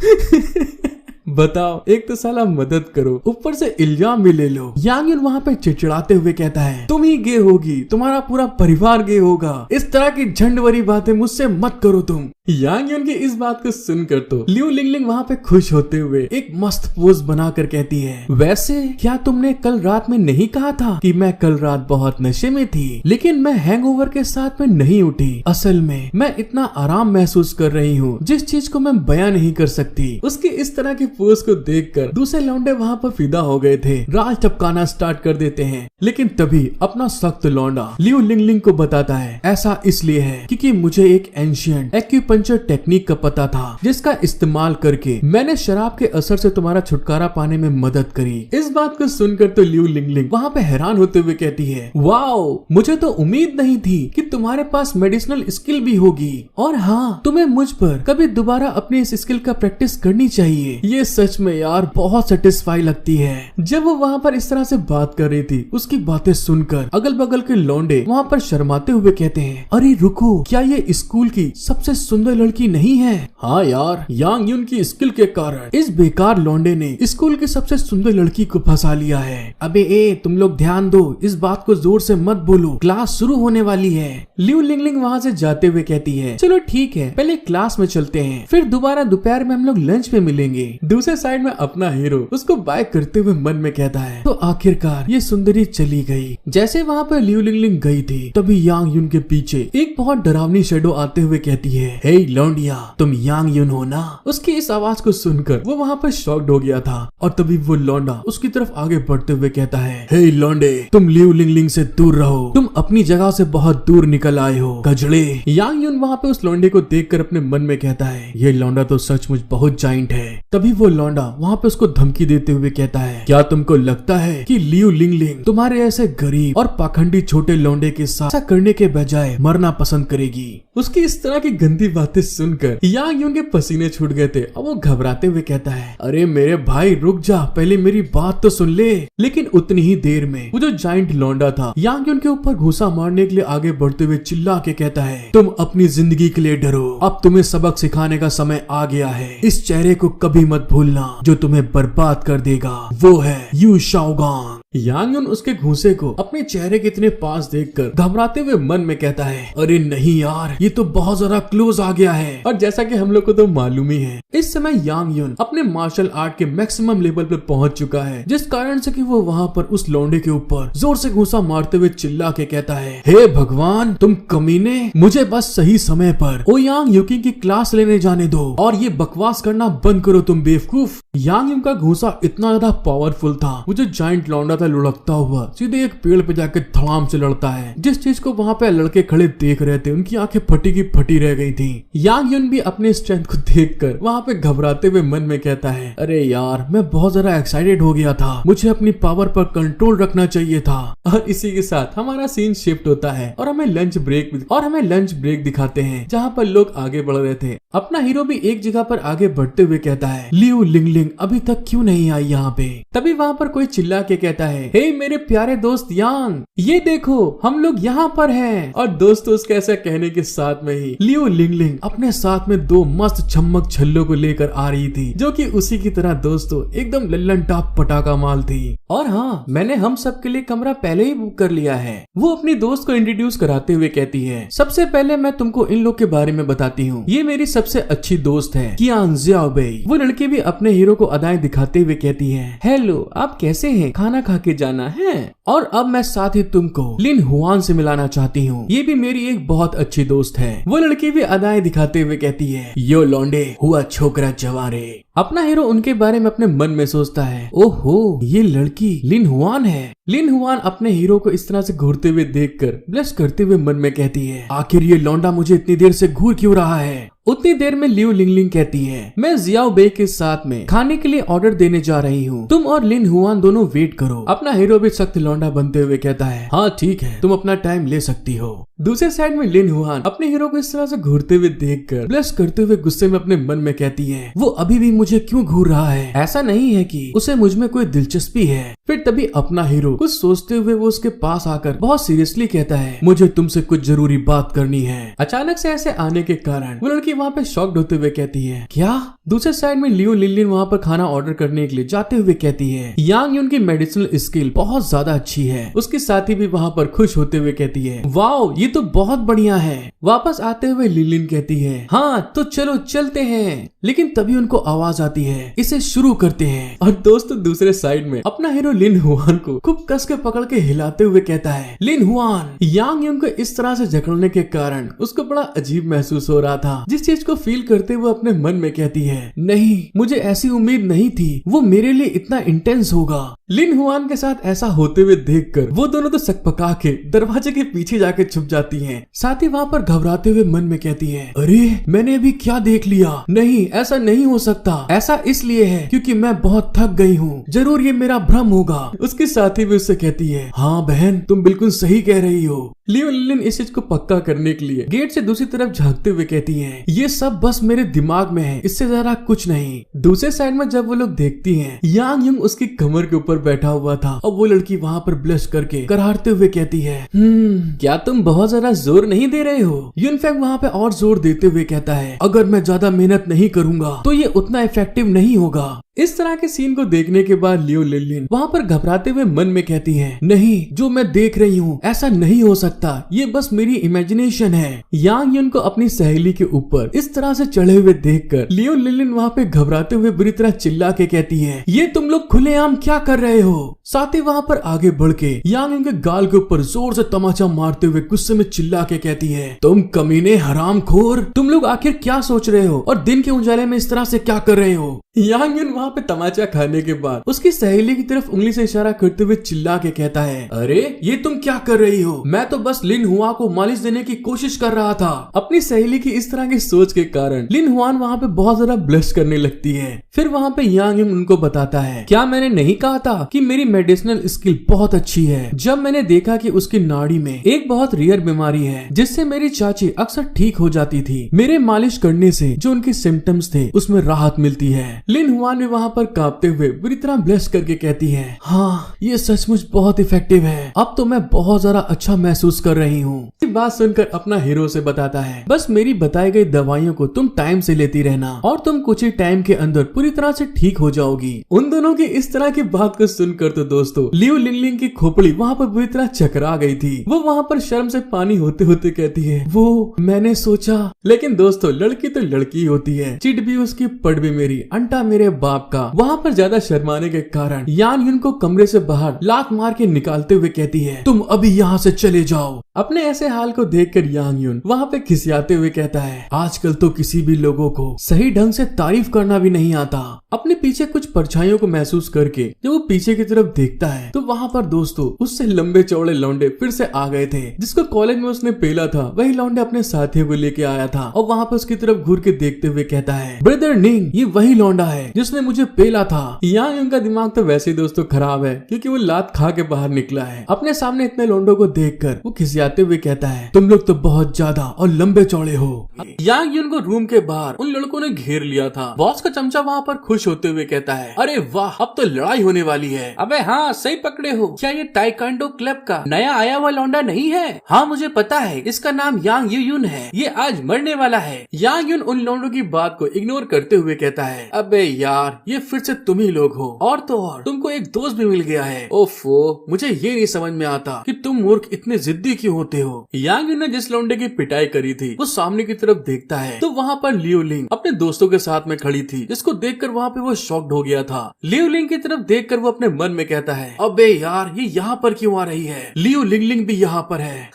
बताओ, एक तो साला मदद करो, ऊपर से इल्जाम भी ले लो। यांग यून वहाँ पे चिड़चिड़ाते हुए कहता है, तुम ही गे होगी, तुम्हारा पूरा परिवार गे होगा, इस तरह की झंडवरी बातें मुझसे मत करो तुम। यांग यून की इस बात को सुनकर तो लियो लिंग लिंग वहाँ पे खुश होते हुए एक मस्त पोज बनाकर कहती है, वैसे क्या तुमने कल रात में नहीं कहा था कि मैं कल रात बहुत नशे में थी, लेकिन मैं हैंगओवर के साथ में नहीं उठी। असल में मैं इतना आराम महसूस कर रही हूँ जिस चीज को मैं बयां नहीं कर सकती। उसकी इस तरह की पोज को देखकर दूसरे लौंडे वहाँ पर फिदा हो गए थे, राज टपकाना स्टार्ट कर देते हैं। लेकिन तभी अपना सख्त लौंडा लियो लिंग लिंग को बताता है, ऐसा इसलिए है क्योंकि मुझे एक एंशिएंट एक्यूपंक्चर एक्यूपंक्चर टेक्निक का पता था, जिसका इस्तेमाल करके मैंने शराब के असर से तुम्हारा छुटकारा पाने में मदद करी। इस बात को सुनकर तो लियू लिंगलिंग वहाँ पे हैरान होते हुए कहती है, वाओ, मुझे तो उम्मीद नहीं थी कि तुम्हारे पास मेडिसिनल स्किल भी होगी, और हाँ, तुम्हें मुझ पर कभी दोबारा अपनी इस स्किल का प्रैक्टिस करनी चाहिए। ये सच में यार बहुत सेटिस्फाई लगती है। जब वो वहाँ पर इस तरह से बात कर रही थी, उसकी बातें सुनकर अगल बगल के लौंडे वहाँ पर शर्माते हुए कहते हैं, अरे रुको, क्या ये स्कूल की सबसे सुंदर लड़की नहीं है? हाँ यार, यांग यून की स्किल के कारण इस बेकार लौंडे ने स्कूल की सबसे सुंदर लड़की को फंसा लिया है। अबे तुम लोग ध्यान दो, इस बात को जोर से मत बोलो, क्लास शुरू होने वाली है। लियू लिंगलिंग वहाँ से जाते हुए कहती है, चलो ठीक है, पहले क्लास में चलते हैं, फिर दोबारा दोपहर में हम लोग लंच पे मिलेंगे। दूसरे साइड में अपना हीरो उसको बाय करते हुए मन में कहता है। तो आखिरकार ये सुंदरी चली गई। जैसे वहाँ पर लियू लिंगलिंग गई थी, तभी यांग यून के पीछे एक बहुत डरावनी शेडो आते हुए कहती है, हे लौंडिया, तुम यांग यून हो ना? उसकी इस आवाज को सुनकर वो वहाँ पर शॉक्ड हो गया था, और तभी वो लौंडा उसकी तरफ आगे बढ़ते हुए कहता है, हे लौंडे, तुम लियू लिंगलिंग से दूर रहो, तुम अपनी जगह से बहुत दूर निकल आए हो, गजड़े। यांग यून वहाँ पे उस लौंडे को देखकर अपने मन में कहता है, ये लौंडा तो सचमुच बहुत जाइंट है। तभी वो लौंडा वहाँ पे उसको धमकी देते हुए कहता है, क्या तुमको लगता है कि लियू लिंगलिंग तुम्हारे ऐसे गरीब और पाखंडी छोटे लौंडे के साथ ऐसा करने के बजाय मरना पसंद करेगी? उसकी इस तरह की गंदी बातें सुनकर यांग यून के पसीने छूट गए थे, और वो घबराते हुए कहता है, अरे मेरे भाई रुक जा, पहले मेरी बात तो सुन ले। लेकिन उतनी ही देर में वो जो जाइंट लौंडा था यांग यून के ऊपर घूसा मारने के लिए आगे बढ़ते हुए चिल्ला के कहता है, तुम अपनी जिंदगी के लिए डरो, अब तुम्हें सबक सिखाने का समय आ गया है। इस चेहरे को कभी मत भूलना, जो तुम्हें बर्बाद कर देगा वो है यू शाओगांग। यांग यून उसके घूसे को अपने चेहरे के इतने पास देखकर घबराते हुए मन में कहता है, अरे नहीं यार, ये तो बहुत ज्यादा क्लोज आ गया है। और जैसा कि हम लोग को तो मालूम ही है, इस समय यांग यून अपने मार्शल आर्ट के मैक्सिमम लेवल पर पहुंच चुका है, जिस कारण से कि वो वहाँ पर उस लौंडे के ऊपर जोर से घूसा मारते हुए चिल्ला के कहता है, हे भगवान, तुम कमीने, मुझे बस सही समय पर ओयांग यूकी की क्लास लेने जाने दो, और ये बकवास करना बंद करो तुम बेवकूफ। यांग यून का घूसा इतना ज्यादा पावरफुल था, वो जो जाइंट लौंडा था लुढ़कता हुआ सीधे एक पेड़ पे जाकर धड़ाम से लड़ता है। जिस चीज को वहाँ पे लड़के खड़े देख रहे थे, उनकी आंखें फटी की फटी रह गई थी। यांग यून भी अपने स्ट्रेंथ को देखकर वहाँ पे घबराते हुए मन में कहता है, अरे यार, मैं बहुत ज्यादा एक्साइटेड हो गया था, मुझे अपनी पावर पर कंट्रोल रखना चाहिए था। और इसी के साथ हमारा सीन शिफ्ट होता है, और हमें लंच ब्रेक दिखाते हैं, जहाँ पर लोग आगे बढ़ रहे थे। अपना हीरो भी एक जगह पर आगे बढ़ते हुए कहता है, लियू लिंगलिंग अभी तक क्यों नहीं आई यहाँ पे? तभी वहाँ पर कोई चिल्ला के कहता है, हे मेरे प्यारे दोस्त यांग, ये देखो हम लोग यहाँ पर हैं। और दोस्तों, उसके ऐसा कहने के साथ में ही लियू लिंगलिंग अपने साथ में दो मस्त छम्मक छल्लों को लेकर आ रही थी, जो कि उसी की तरह दोस्तों एकदम लल्लन टाप पटाखा माल थी। और हाँ, मैंने हम सब के लिए कमरा पहले ही बुक कर लिया है। वो अपनी दोस्त को इंट्रोड्यूस कराते हुए कहती है, सबसे पहले मैं तुमको इन लोग के बारे में बताती हूँ, ये मेरी सबसे अच्छी दोस्त है कियान ज़ियाओबेई। वो लड़की भी अपने हीरो को अदाएं दिखाते हुए कहती है, हेलो, आप कैसे हैं? खाना खा के जाना है? और अब मैं साथ ही तुमको लिन हुआन से मिलाना चाहती हूँ, ये भी मेरी एक बहुत अच्छी दोस्त है। वो लड़की भी अदाएं दिखाते हुए कहती है, यो लौंडे हुआ छोकरा जवारे। अपना हीरो उनके बारे में अपने मन में सोचता है, ओहो, ये लड़की लिन हुआन है। लिन हुआन अपने हीरो को इस तरह से घूरते हुए देखकर ब्लश करते हुए मन में कहती है, आखिर ये लौंडा मुझे इतनी देर से घूर क्यों रहा है? उतनी देर में लियू लिंगलिंग कहती है, मैं ज़ियाओबेई के साथ में खाने के लिए ऑर्डर देने जा रही हूँ, तुम और लिन हुआन दोनों वेट करो। अपना हीरो भी सख्त लौंडा बनते हुए कहता है, हाँ ठीक है, तुम अपना टाइम ले सकती हो। दूसरे साइड में लिन हुआन अपने हीरो को इस तरह से घूरते हुए देखकर ब्लश करते हुए गुस्से में अपने मन में कहती है, वो अभी भी मुझे क्यों घूर रहा है? ऐसा नहीं है कि उसे मुझ में कोई दिलचस्पी है। फिर तभी अपना हीरो कुछ सोचते हुए वो उसके पास आकर बहुत सीरियसली कहता है, मुझे तुमसे कुछ जरूरी बात करनी है। अचानक से ऐसे आने के कारण वो लड़की वहाँ पे शॉक्ड होते हुए कहती है, क्या? दूसरे साइड में लियू लिंगलिंग वहाँ पर खाना ऑर्डर करने के लिए जाते हुए कहती है, यांग यून की मेडिसिनल स्किल बहुत ज्यादा अच्छी है। उसके साथी भी वहाँ पर खुश होते हुए कहती है, वाओ, ये तो बहुत बढ़िया है। वापस आते हुए लिनलिन कहती है, हाँ तो चलो चलते हैं। लेकिन तभी उनको आवाज आती है, इसे शुरू करते हैं। और दोस्तों, दूसरे साइड में अपना हीरो लिन हुआन को खूब कस के पकड़ के हिलाते हुए कहता है, लिन हुआन। यांग यून को इस तरह से जकड़ने के कारण उसको बड़ा अजीब महसूस हो रहा था, जिस जिस चीज को फील करते हुए अपने मन में कहती है, नहीं मुझे ऐसी उम्मीद नहीं थी, वो मेरे लिए इतना इंटेंस होगा। लिन हुआन के साथ ऐसा होते हुए देखकर वो दोनों तो सकपका के दरवाजे के पीछे जाके छुप जाती हैं। साथ ही वहाँ पर घबराते हुए मन में कहती हैं, अरे मैंने अभी क्या देख लिया, नहीं ऐसा नहीं हो सकता, ऐसा इसलिए है क्योंकि मैं बहुत थक गई हूँ, जरूर ये मेरा भ्रम होगा। उसके साथी भी उससे कहती है, हाँ बहन तुम बिल्कुल सही कह रही हो। लियो लिन इस चीज को पक्का करने के लिए गेट से दूसरी तरफ झांकते हुए कहती हैं, ये सब बस मेरे दिमाग में है, इससे ज्यादा कुछ नहीं। दूसरे साइड में जब वो लोग देखती हैं, यांग युंग उसकी कमर के ऊपर बैठा हुआ था और वो लड़की वहाँ पर ब्लश करके करारते हुए कहती है, क्या तुम बहुत ज्यादा जोर नहीं दे रहे हो? यूनफेंग वहाँ पे और जोर देते हुए कहता है, अगर मैं ज्यादा मेहनत नहीं करूंगा तो ये उतना इफेक्टिव नहीं होगा। इस तरह के सीन को देखने के बाद लियो लिन वहाँ पर घबराते हुए मन में कहती है, नहीं जो मैं देख रही हूँ ऐसा नहीं हो सकता, ये बस मेरी इमेजिनेशन है। यांग युन को अपनी सहेली के ऊपर इस तरह से चढ़े हुए देखकर लियो लिन वहाँ पे घबराते हुए बुरी तरह चिल्ला के कहती है, ये तुम लोग खुलेआम क्या कर रहे हो? साथ ही वहाँ पर आगे बढ़ के यांग युन के गाल के ऊपर जोर से तमाचा मारते हुए गुस्से में चिल्ला के कहती है, तुम कमीने हरामखोर, तुम लोग आखिर क्या सोच रहे हो और दिन के उजाले में इस तरह से क्या कर रहे हो? यांग युन वहाँ पे तमाचा खाने के बाद उसकी सहेली की तरफ उंगली से इशारा करते हुए चिल्ला के कहता है, अरे ये तुम क्या कर रही हो? मैं तो बस लिन हुआ को मालिश देने की कोशिश कर रहा था। अपनी सहेली की इस तरह की सोच के कारण लिन हुआन वहाँ पे बहुत ज्यादा ब्लश करने लगती है। फिर वहाँ पे यांग युन उनको बताता है, क्या मैंने नहीं कहा था कि मेरी मेडिसिनल स्किल बहुत अच्छी है? जब मैंने देखा कि उसकी नाड़ी में एक बहुत रेयर बीमारी है जिससे मेरी चाची अक्सर ठीक हो जाती थी, मेरे मालिश करने से जो उनके सिम्टम्स थे उसमें राहत मिलती है। लिन हुआन भी वहाँ पर कांपते हुए बुरी तरह ब्लश करके कहती है, हाँ ये सचमुच बहुत इफेक्टिव है, अब तो मैं बहुत ज्यादा अच्छा महसूस कर रही हूँ। बात सुनकर अपना हीरो से बताता है, बस मेरी बताई गई दवाइयों को तुम टाइम से लेती रहना और तुम कुछ ही टाइम के अंदर पूरी तरह से ठीक हो जाओगी। उन दोनों की इस तरह की बात को सुनकर तो दोस्तों लियो लिन की खोपड़ी वहाँ पर बुरी तरह चकरा गई थी। वो वहाँ पर शर्म से पानी होते होते कहती है, वो मैंने सोचा। लेकिन दोस्तों लड़की तो लड़की होती है, चिट भी उसकी पट भी मेरी, अंटा मेरे बाप का। वहाँ पर ज्यादा शर्माने के कारण यान युन को कमरे से बाहर लात मार के निकालते हुए कहती है, तुम अभी यहाँ से चले जाओ। अपने ऐसे हाल को देखकर यांग युन वहाँ पे खिसियाते हुए कहता है, आजकल तो किसी भी लोगों को सही ढंग से तारीफ करना भी नहीं आता। अपने पीछे कुछ परछाइयों को महसूस करके जब वो पीछे की तरफ देखता है तो वहाँ पर दोस्तों उससे लंबे चौड़े लौंडे फिर से आ गए थे। जिसको कॉलेज में उसने पेला था वही लौंडे अपने साथियों को लेके आया था और वहाँ पर उसकी तरफ घूर के देखते हुए कहता है, ब्रदर निंग ये वही लौंडा है जिसने मुझे पेला था। यांग युन का दिमाग तो वैसे ही दोस्तों खराब है क्योंकि वो लात खा के बाहर निकला है। अपने सामने इतने लौंडों को देखकर वो खिसियाते हुए कहता है, तुम लोग तो बहुत ज्यादा और लंबे चौड़े हो। यांग युन को रूम के बाहर उन लड़कों ने घेर लिया था। बॉस का चमचा वहाँ पर खुश होते हुए कहता है, अरे वाह अब तो लड़ाई होने वाली है। अबे हाँ सही पकड़े हो, क्या ये ताइक्वांडो क्लब का नया आया हुआ लौंडा नहीं है? हाँ मुझे पता है, इसका नाम यांग युन है, ये आज मरने वाला है। यांग युन उन लौंडों की बात को इग्नोर करते हुए कहता है, अबे यार ये फिर से तुम ही लोग हो, और तो और तुमको एक दोस्त भी मिल गया है। ओफो मुझे ये नहीं समझ में आता कि तुम मूर्ख इतने जिद्दी क्यों होते हो। यांग युन ने जिस लौंडे की पिटाई करी थी वो सामने की तरफ देखता है तो वहाँ पर लियो लिंग अपने दोस्तों के साथ में खड़ी थी, जिसको देखकर वहाँ पे वो शॉक्ड हो गया था। लियो लिंग की तरफ देखकर वो अपने मन में कहता है, अबे यार ये यहाँ पर क्यों आ रही है? लियो लिंग भी यहाँ पर है।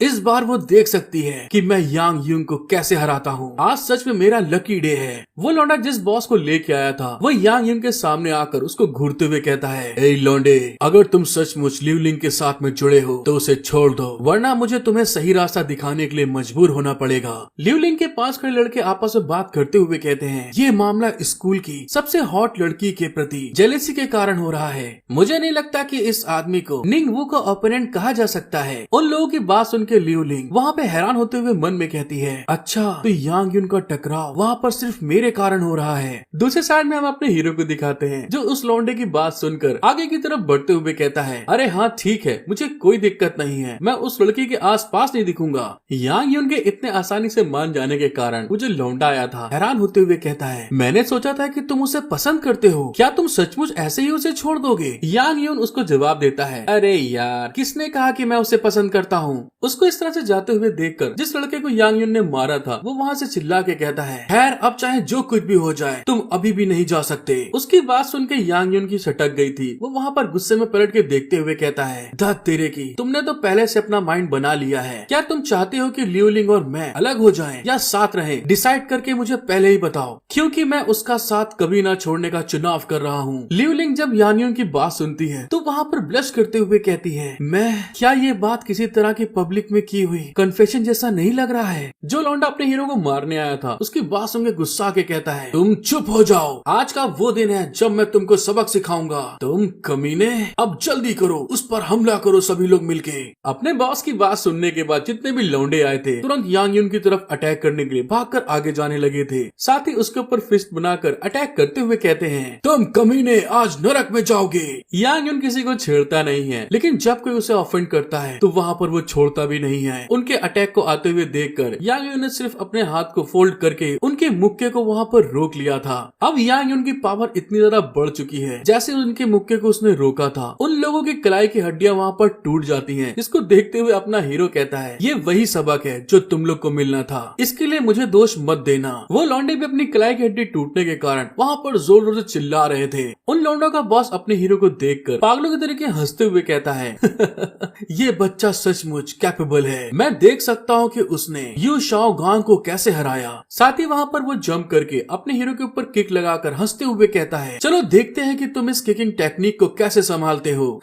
इस बार वो देख सकती है कि मैं यांग युन को कैसे हराता हूँ। आज सच में मेरा लकी डे है। वो लौंडा जिस बॉस को लेके आया था वो यांग युन के सामने आकर उसको घूरते हुए कहता है, ए लौंडे अगर तुम सचमुच लियो लिंग के साथ में जुड़े हो तो उसे छोड़ दो, वरना मुझे तुम्हें सही रास्ता दिखाने के लिए मजबूर होना पड़ेगा। लियो लिंग के पास खड़े लड़के आपस में बात करते हुए कहते हैं, ये मामला स्कूल की सबसे हॉट लड़की के प्रति जेलेसी के कारण हो रहा है। मुझे नहीं लगता कि इस आदमी को निंग वू का ओपोनेंट कहा जा सकता है। उन लोगों की बात सुन के लियो लिंग वहाँ पे हैरान होते हुए मन में कहती है, अच्छा तो यांग युन का टकराव वहाँ पर सिर्फ मेरे कारण हो रहा है। दूसरे साइड में हम अपने हीरो को दिखाते हैं जो उस लौंडे की बात सुनकर आगे की तरफ बढ़ते हुए कहता है, अरे हाँ ठीक है मुझे कोई दिक्कत नहीं है, मैं उस लड़की के आस पास नहीं दिखूंगा। यांग युन के इतने आसानी से मान जाने के कारण वो जो लौंडा आया था हैरान होते हुए कहता है, मैंने सोचा था कि तुम उसे पसंद करते हो, क्या तुम सचमुच ऐसे ही उसे छोड़ दोगे? यांग युन उसको जवाब देता है, अरे यार किसने कहा कि मैं उसे पसंद करता हूँ? उसको इस तरह से जाते हुए देखकर जिस लड़के को यांग युन ने मारा था वो वहाँ से चिल्ला के कहता है, खैर अब चाहे जो कुछ भी हो जाए तुम अभी भी नहीं जा सकते। उसकी बात सुन के यांग युन की सटक गई थी। वो वहाँ पर गुस्से में पलट के देखते हुए कहता है, धत तेरे की, तुमने तो पहले से अपना अपना माइंड बना लिया है। क्या तुम चाहते हो कि लियू लिंग और मैं अलग हो जाएं या साथ रहें? डिसाइड करके मुझे पहले ही बताओ, क्योंकि मैं उसका साथ कभी ना छोड़ने का चुनाव कर रहा हूँ। लियू लिंग जब यानियों की बात सुनती है तो वहाँ पर ब्लश करते हुए कहती है, मैं क्या ये बात किसी तरह की पब्लिक में की हुई कन्फेशन जैसा नहीं लग रहा है? जो लौंडा अपने हीरो को मारने आया था उसकी बात सुनकर गुस्सा के कहता है, तुम चुप हो जाओ, आज का वो दिन है जब मैं तुमको सबक सिखाऊंगा। तुम कमीने, अब जल्दी करो, उस पर हमला करो सभी लोग मिलके। अपने बॉस की बात सुनने के बाद जितने भी लौंडे आए थे तुरंत यांग यून की तरफ अटैक करने के लिए भागकर आगे जाने लगे थे। साथ ही उसके ऊपर फिस्ट बनाकर अटैक करते हुए कहते हैं, तुम कमीने आज नरक में जाओगे। यांग यून किसी को छेड़ता नहीं है, लेकिन जब कोई उसे ऑफेंड करता है तो वहाँ पर वो छोड़ता भी नहीं है। उनके अटैक को आते हुए देखकर यांग यून ने सिर्फ अपने हाथ को फोल्ड करके उनके मुक्के को वहाँ पर रोक लिया था। अब यांग यून की पावर इतनी ज्यादा बढ़ चुकी है, जैसे उनके मुक्के को उसने रोका था उन लोगों की कलाई की हड्डियां वहाँ पर टूट जाती हैं। इसको देखते हुए अपना हीरो कहता है, ये वही सबक है जो तुम लोग को मिलना था, इसके लिए मुझे दोष मत देना। वो लौंडे भी अपनी कलाई की हड्डी टूटने के कारण वहाँ पर जोर जोर से चिल्ला रहे थे। उन लौंडों का बॉस अपने हीरो को देखकर पागलों की तरीके हंसते हुए कहता है, ये बच्चा सचमुच कैपेबल है, मैं देख सकता हूँ कि उसने यू शाओ गांग को कैसे हराया। साथ ही वहाँ पर वो जंप करके अपने हीरो के ऊपर किक लगाकर हंसते हुए कहता है, चलो देखते हैं कि तुम इस किकिंग टेक्निक को कैसे संभालते हो।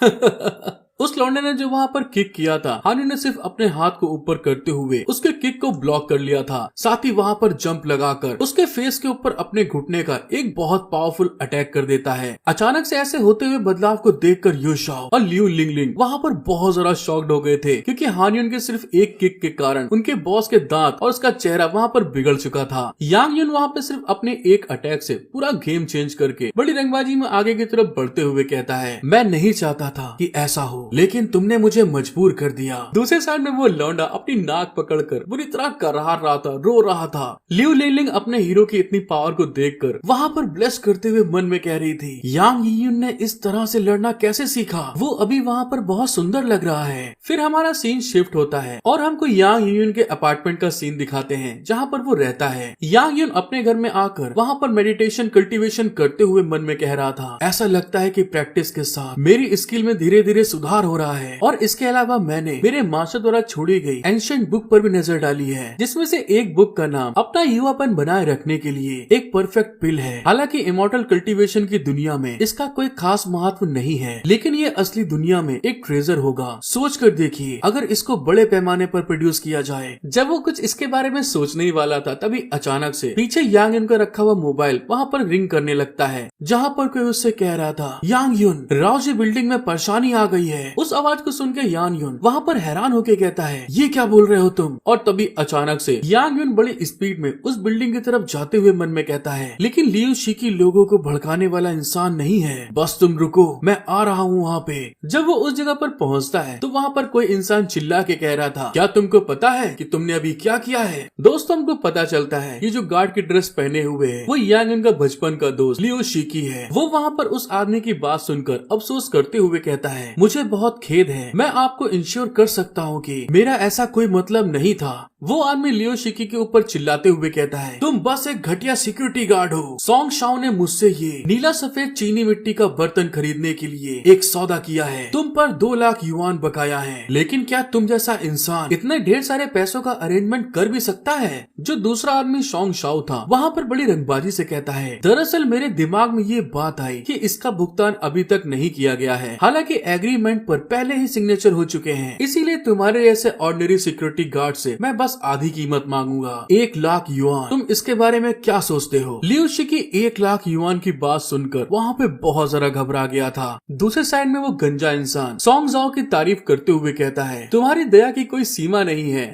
उस लौंडे ने जो वहाँ पर किक किया था, हानी ने सिर्फ अपने हाथ को ऊपर करते हुए उसके किक को ब्लॉक कर लिया था। साथ ही वहाँ पर जंप लगाकर उसके फेस के ऊपर अपने घुटने का एक बहुत पावरफुल अटैक कर देता है। अचानक से ऐसे होते हुए बदलाव को देखकर यू शाओ और लियू लिंगलिंग वहाँ पर बहुत ज्यादा शॉक्ड हो गए थे, क्योंकि हानियन के सिर्फ एक किक के कारण उनके बॉस के दांत और उसका चेहरा वहाँ पर बिगड़ चुका था। यांग यून वहाँ पे सिर्फ अपने एक अटैक से पूरा गेम चेंज करके बड़ी रंगबाजी में आगे की तरफ बढ़ते हुए कहता है, मैं नहीं चाहता था कि ऐसा हो, लेकिन तुमने मुझे मजबूर कर दिया। दूसरे साइड में वो लौंडा अपनी नाक पकड़कर बुरी तरह करार रहा था, रो रहा था। लियू लिंगलिंग अपने हीरो की इतनी पावर को देखकर वहाँ पर ब्लेस करते हुए मन में कह रही थी, यांग यून ने इस तरह से लड़ना कैसे सीखा? वो अभी वहाँ पर बहुत सुंदर लग रहा है। फिर हमारा सीन शिफ्ट होता है और हमको यांग यून के अपार्टमेंट का सीन दिखाते हैं जहाँ पर वो रहता है। यांग यून अपने घर में आकर वहाँ पर मेडिटेशन कल्टीवेशन करते हुए मन में कह रहा था, ऐसा लगता है कि प्रैक्टिस के साथ मेरी स्किल में धीरे धीरे सुधार हो रहा है। और इसके अलावा मैंने मेरे मास्टर द्वारा छोड़ी गई एंशिएंट बुक पर भी नजर डाली है, जिसमें से एक बुक का नाम अपना युवापन बनाए रखने के लिए एक परफेक्ट पिल है। हालांकि इमॉर्टल कल्टीवेशन की दुनिया में इसका कोई खास महत्व नहीं है, लेकिन ये असली दुनिया में एक ट्रेजर होगा। सोच कर देखिए, अगर इसको बड़े पैमाने पर प्रोड्यूस किया जाए। जब वो कुछ इसके बारे में सोचने ही वाला था, तभी अचानक से पीछे यांग यून का रखा हुआ मोबाइल वहाँ पर रिंग करने लगता है, जहाँ पर कोई उससे कह रहा था, यांग यून, राउजी बिल्डिंग में परेशानी आ गई है। उस आवाज को सुन के यांग यून वहाँ पर हैरान होके कहता है, ये क्या बोल रहे हो तुम? और तभी अचानक से यांग यून बड़ी स्पीड में उस बिल्डिंग की तरफ जाते हुए मन में कहता है, लेकिन लियू शिकी लोगों को भड़काने वाला इंसान नहीं है, बस तुम रुको, मैं आ रहा हूँ वहाँ पे। जब वो उस जगह पर पहुँचता है तो वहाँ पर कोई इंसान चिल्ला के कह रहा था, क्या तुमको पता है कि तुमने अभी क्या किया है? दोस्तों, हमको पता चलता है ये जो गार्ड की ड्रेस पहने हुए है वो यांग यून का बचपन का दोस्त लियू शिकी है। वो वहाँ पर उस आदमी की बात सुनकर अफसोस करते हुए कहता है, मुझे बहुत खेद है, मैं आपको इंश्योर कर सकता हूँ कि मेरा ऐसा कोई मतलब नहीं था। वो आदमी लियो शिकी के ऊपर चिल्लाते हुए कहता है, तुम बस एक घटिया सिक्योरिटी गार्ड हो। सॉन्ग शाओ ने मुझसे ये नीला सफेद चीनी मिट्टी का बर्तन खरीदने के लिए एक सौदा किया है, तुम पर 2 लाख युआन बकाया है, लेकिन क्या तुम जैसा इंसान इतने ढेर सारे पैसों का अरेंजमेंट कर भी सकता है? जो दूसरा आदमी सॉन्ग शाओ था वहाँ पर बड़ी रंगबाजी से कहता है, दरअसल मेरे दिमाग में ये बात आई कि इसका भुगतान अभी तक नहीं किया गया है, हालांकि एग्रीमेंट पर पहले ही सिग्नेचर हो चुके हैं, इसीलिए तुम्हारे जैसे ऑर्डिनरी सिक्योरिटी गार्ड से मैं बस आधी कीमत मांगूंगा, 1 लाख युआन। तुम इसके बारे में क्या सोचते हो? लियू शिकी 1 लाख युआन की बात सुनकर वहाँ पे बहुत जरा घबरा गया था। दूसरे साइड में वो गंजा इंसान सॉन्ग जाओ की तारीफ करते हुए कहता है, तुम्हारी दया की कोई सीमा नहीं है।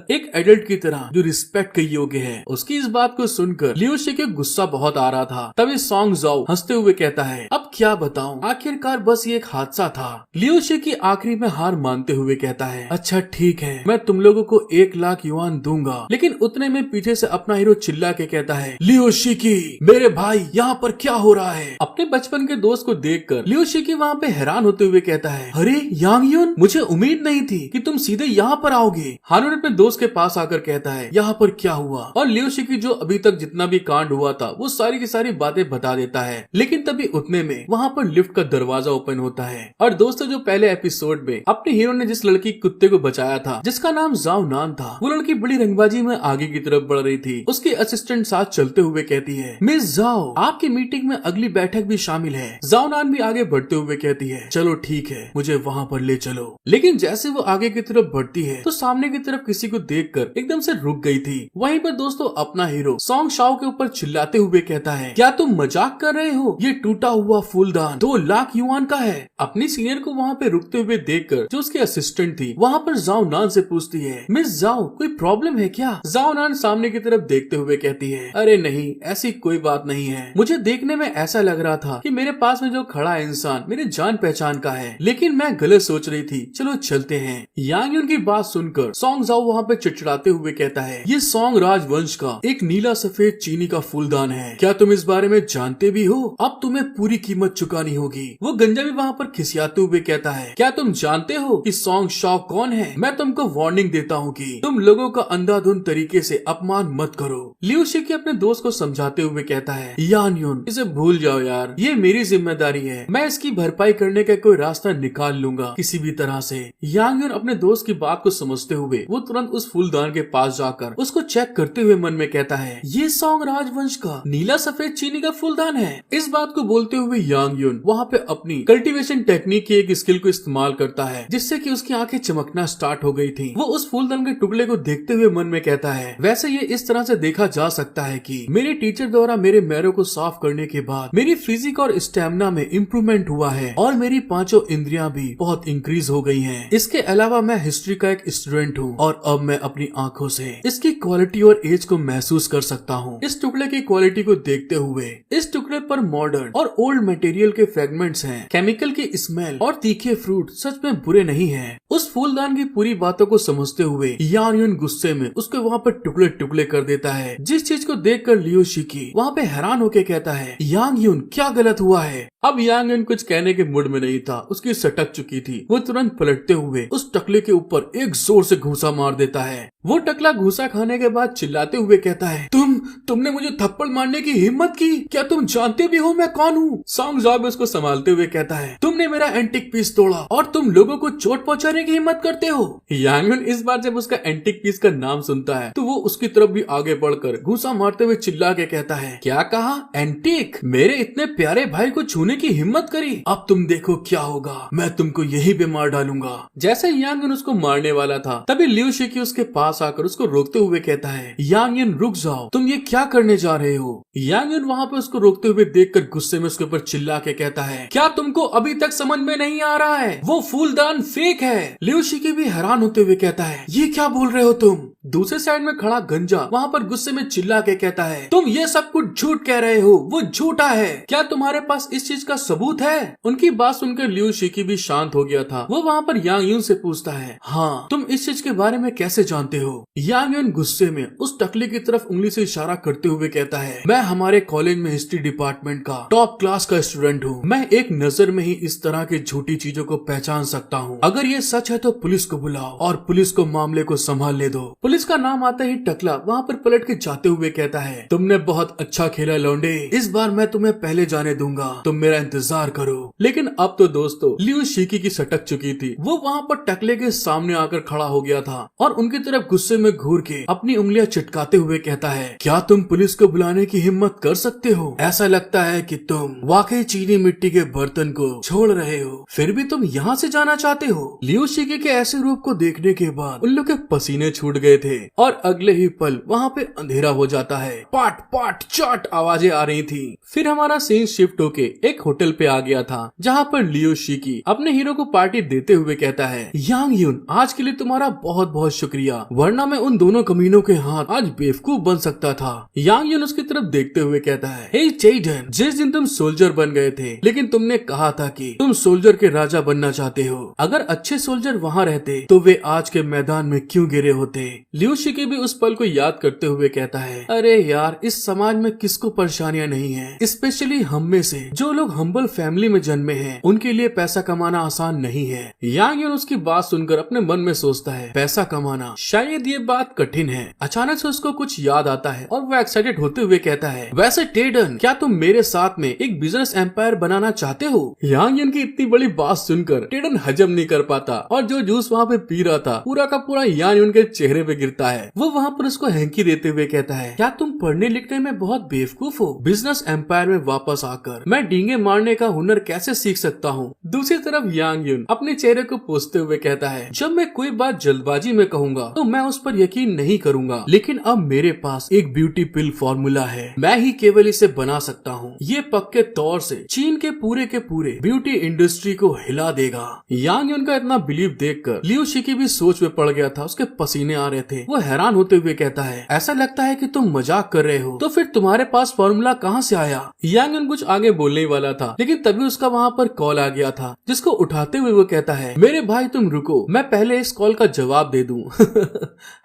एक एडल्ट की तरह जो रिस्पेक्ट के योग्य है। उसकी इस बात को सुनकर लियू शिकी गुस्सा बहुत आ रहा था। तभी सॉन्ग जाओ हंसते हुए कहता है, अब क्या बताऊं, आखिरकार बस ये एक हादसा था। लियू शिकी आखिरी में हार मानते हुए कहता है, अच्छा ठीक है, मैं तुम लोगों को 1 1,00,000 युआन दूंगा। लेकिन उतने में पीछे से अपना हीरो चिल्ला के कहता है, लियो शिकी मेरे भाई यहाँ पर क्या हो रहा है। अपने बचपन के दोस्त को देखकर लियो शिकी वहाँ पे हैरान होते हुए कहता है, अरे यांग यून, मुझे उम्मीद नहीं थी कि तुम सीधे यहाँ पर आओगे। हानून अपने दोस्त के पास आकर कहता है, यहाँ पर क्या हुआ, और लियो शिकी जो अभी तक जितना भी कांड हुआ था वो सारी की सारी बातें बता देता है। लेकिन तभी उतने में वहाँ पर लिफ्ट का दरवाजा ओपन होता है। और दोस्तों, जो पहले एपिसोड में अपने हीरो ने जिस लड़की कुत्ते को बचाया था जिसका नाम जाओ नान था, वो लड़की बड़ी रंगबाजी में आगे की तरफ बढ़ रही थी। उसकी असिस्टेंट साथ चलते हुए कहती है, मिस जाओ, आपकी मीटिंग में अगली बैठक भी शामिल है। जाओ नान भी आगे बढ़ते हुए कहती है, चलो ठीक है, मुझे वहाँ पर ले चलो। लेकिन जैसे वो आगे की तरफ बढ़ती है तो सामने की तरफ किसी को देखकर एकदम से रुक गई थी। वहीं पर दोस्तों, अपना हीरो सॉन्ग शाओ के ऊपर चिल्लाते हुए कहता है, क्या तुम मजाक कर रहे हो, ये टूटा हुआ फूलदान 2,00,000 युआन का है। अपनी सीनियर को वहाँ पे रुकते हुए देखकर जो उसकी असिस्टेंट थी वहाँ पर जाओ नान से पूछती है, मिस जाओ, कोई प्रॉब्लम है क्या। जाओ नान सामने की तरफ देखते हुए कहती है, अरे नहीं, ऐसी कोई बात नहीं है। मुझे देखने में ऐसा लग रहा था कि मेरे पास में जो खड़ा है इंसान मेरे जान पहचान का है, लेकिन मैं गलत सोच रही थी, चलो चलते हैं। यांग यून की बात सुनकर सॉन्ग जाओ वहाँ पे चिड़चिड़ाते हुए कहता है, ये सॉन्ग राजवंश का एक नीला सफेद चीनी का फूलदान है, क्या तुम इस बारे में जानते भी हो, अब तुम्हें पूरी कीमत चुकानी होगी। वो गंजा भी वहाँ पर खिसियाते हुए कहता है, क्या तुम जानते हो कि सॉन्ग शाओ कौन है। मैं तुमको वार्निंग देता हूँ कि तुम लोगों का अंधाधुंध तरीके से अपमान मत करो। लियो शिकी अपने दोस्त को समझाते हुए कहता है, यान यून, इसे भूल जाओ यार, ये मेरी जिम्मेदारी है, मैं इसकी भरपाई करने का कोई रास्ता निकाल लूंगा किसी भी तरह से। यांग यून अपने दोस्त की बात को समझते हुए वो तुरंत उस फूलदान के पास जाकर उसको चेक करते हुए मन में कहता है, ये सॉन्ग राजवंश का नीला सफेद चीनी का फूलदान है। इस बात को बोलते हुए यांग यून वहाँ पे अपनी कल्टीवेशन टेक्निक की एक स्किल को इस्तेमाल करता है, जिससे कि उसकी आंखें चमकना स्टार्ट हो गई थी। वो उस फूलदान के टुकड़े को देखते हुए मन में कहता है, वैसे ये इस तरह से देखा जा सकता है कि मेरे टीचर द्वारा मेरे मैरों को साफ करने के बाद मेरी फिजिक और स्टेमिना में इम्प्रूवमेंट हुआ है और मेरी पांचों इंद्रियां भी बहुत इंक्रीज हो गई हैं। इसके अलावा मैं हिस्ट्री का एक स्टूडेंट हूँ और अब मैं अपनी आंखों से इसकी क्वालिटी और एज को महसूस कर सकता हूँ। इस टुकड़े की क्वालिटी को देखते हुए इस टुकड़े पर मॉडर्न और ओल्ड मटेरियल के फ्रेगमेंट्स हैं। केमिकल की स्मेल और तीखे फ्रूट सच में बुरे नहीं हैं। उस फूलदान की पूरी बातों को समझते हुए यान यून गुस्से में उसको वहाँ पर टुकड़े टुकड़े कर देता है, जिस चीज को देखकर लियो शिकी वहाँ पे हैरान होके कहता है, यांग यून, क्या गलत हुआ है। अब यांग यून कुछ कहने के मूड में नहीं था, उसकी सटक चुकी थी। वो तुरंत पलटते हुए उस टकले के ऊपर एक जोर से घूंसा मार देता है। वो टकला घूंसा खाने के बाद चिल्लाते हुए कहता है, तुमने मुझे थप्पड़ मारने की हिम्मत की, क्या तुम जानते भी हो मैं कौन हूँ। सॉन्ग जाओ उसको संभालते हुए कहता है, तुमने मेरा एंटिक पीस तोड़ा और तुम लोगों को चोट पहुंचाने की हिम्मत करते हो। यांग यून इस बार जब उसका एंटिक पीस का नाम सुनता है तो वो उसकी तरफ भी आगे बढ़कर घूंसा मारते हुए चिल्ला के कहता है, क्या कहा, एंटिक, मेरे इतने प्यारे भाई को छूने की हिम्मत करी, अब तुम देखो क्या होगा, मैं तुमको यही पे मार डालूंगा। जैसे यांग यून उसको मारने वाला था तभी लियो शिकी उसके पास आकर उसको रोकते हुए कहता है, यांग यून रुक जाओ, तुम ये क्या करने जा रहे हो। यांग यून वहाँ पे उसको रोकते हुए देखकर गुस्से में उसके ऊपर चिल्ला के कहता है, क्या तुमको अभी तक समझ में नहीं आ रहा है, वो फूलदान फेक है। लियो शिकी भी हैरान होते हुए कहता है, ये क्या बोल रहे हो तुम। दूसरे साइड में खड़ा गंजा वहाँ पर गुस्से में चिल्ला के कहता है, तुम ये सब कुछ झूठ कह रहे हो, वो झूठा है, क्या तुम्हारे पास इस चीज का सबूत है। उनकी बात सुनकर लियो शिकी भी शांत हो गया था। वो वहाँ पर यांग यून से पूछता है, हाँ, तुम इस चीज के बारे में कैसे जानते हो। यांग यून गुस्से में उस टकले की तरफ उंगली से इशारा करते हुए कहता है, मैं हमारे कॉलेज में हिस्ट्री डिपार्टमेंट का टॉप क्लास का स्टूडेंट हूँ, मैं एक नजर में ही इस तरह की झूठी चीजों को पहचान सकता हूँ। अगर ये सच है तो पुलिस को बुलाओ और पुलिस को मामले को संभालने दो। पुलिस का नाम आते ही टकला वहाँ पर पलट के जाते हुए कहता है, तुमने बहुत अच्छा खेला लौंडे, इस बार मैं तुम्हें पहले जाने दूंगा, तुम मेरा इंतजार करो। लेकिन अब तो दोस्तों लियो शिकी की सटक चुकी थी। वो वहाँ पर टकले के सामने आकर खड़ा हो गया था और उनकी तरफ गुस्से में घूर के अपनी उंगलियां चिटकाते हुए कहता है, क्या तुम पुलिस को बुलाने की हिम्मत कर सकते हो। ऐसा लगता है कि तुम वाकई चीनी मिट्टी के बर्तन को छोड़ रहे हो, फिर भी तुम यहाँ से जाना चाहते हो। लियो शिकी के ऐसे रूप को देखने के बाद उन लोग के पसीने छूट गए थे और अगले ही पल वहाँ पे अंधेरा हो जाता है। पाट पाट चाट आवाजें आ रही थी। फिर हमारा सीन शिफ्ट होके एक होटल पे आ गया था, जहाँ पर लियो शिकी अपने हीरो को पार्टी देते हुए कहता है, यांग यून, आज के लिए तुम्हारा बहुत बहुत शुक्रिया, वरना मैं उन दोनों कमीनों के हाथ आज बेवकूफ बन सकता था। यांग युन उसकी तरफ देखते हुए कहता है, हे चेइडन, जिस दिन तुम सोल्जर बन गए थे लेकिन तुमने कहा था कि तुम सोल्जर के राजा बनना चाहते हो। अगर अच्छे सोल्जर वहाँ रहते तो वे आज के मैदान में क्यों गिरे होते। लियू शिकी भी उस पल को याद करते हुए कहता है, अरे यार, इस समाज में किसको परेशानियां नहीं है, स्पेशली हम में से जो लोग हम्बल फैमिली में जन्मे हैं, उनके लिए पैसा कमाना आसान नहीं है। यांग युन उसकी बात सुनकर अपने मन में सोचता है, पैसा कमाना शायद ये बात कठिन है। अचानक से उसको कुछ याद आता है और वो एक्साइटेड होते हुए कहता है, वैसे टेडन, क्या तुम मेरे साथ में एक बिजनेस एम्पायर बनाना चाहते हो। यांग युन की इतनी बड़ी बात सुनकर टेडन हजम नहीं कर पाता और जो जूस वहाँ पे पी रहा था पूरा का पूरा यांग युन के चेहरे पे गिरता है। वो वहाँ पर उसको हैंकी देते हुए कहता है, क्या तुम पढ़ने लिखने में बहुत बेवकूफ हो। बिजनेस एम्पायर में वापस आकर मैं डींगे मारने का हुनर कैसे सीख सकता हूँ। दूसरी तरफ यांग युन अपने चेहरे को पोंछते हुए कहता है, जब मैं कोई बात जल्दबाजी में कहूँगा तो मैं उस पर यकीन नहीं करूँगा, लेकिन अब मेरे पास एक ब्यूटी पिल फॉर्मूला है, मैं ही केवल इसे बना सकता हूँ। ये पक्के तौर से चीन के पूरे ब्यूटी इंडस्ट्री को हिला देगा। यांग युन का इतना बिलीव देखकर लियू शिकी भी सोच में पड़ गया था, उसके पसीने आ रहे थे। वो हैरान होते हुए कहता है, ऐसा लगता है कि तुम मजाक कर रहे हो, तो फिर तुम्हारे पास फॉर्मूला कहाँ से आया। यांग युन कुछ आगे बोलने ही वाला था, लेकिन तभी उसका वहाँ पर कॉल आ गया था, जिसको उठाते हुए वो कहता है, मेरे भाई तुम रुको, मैं पहले इस कॉल का जवाब दे दूं।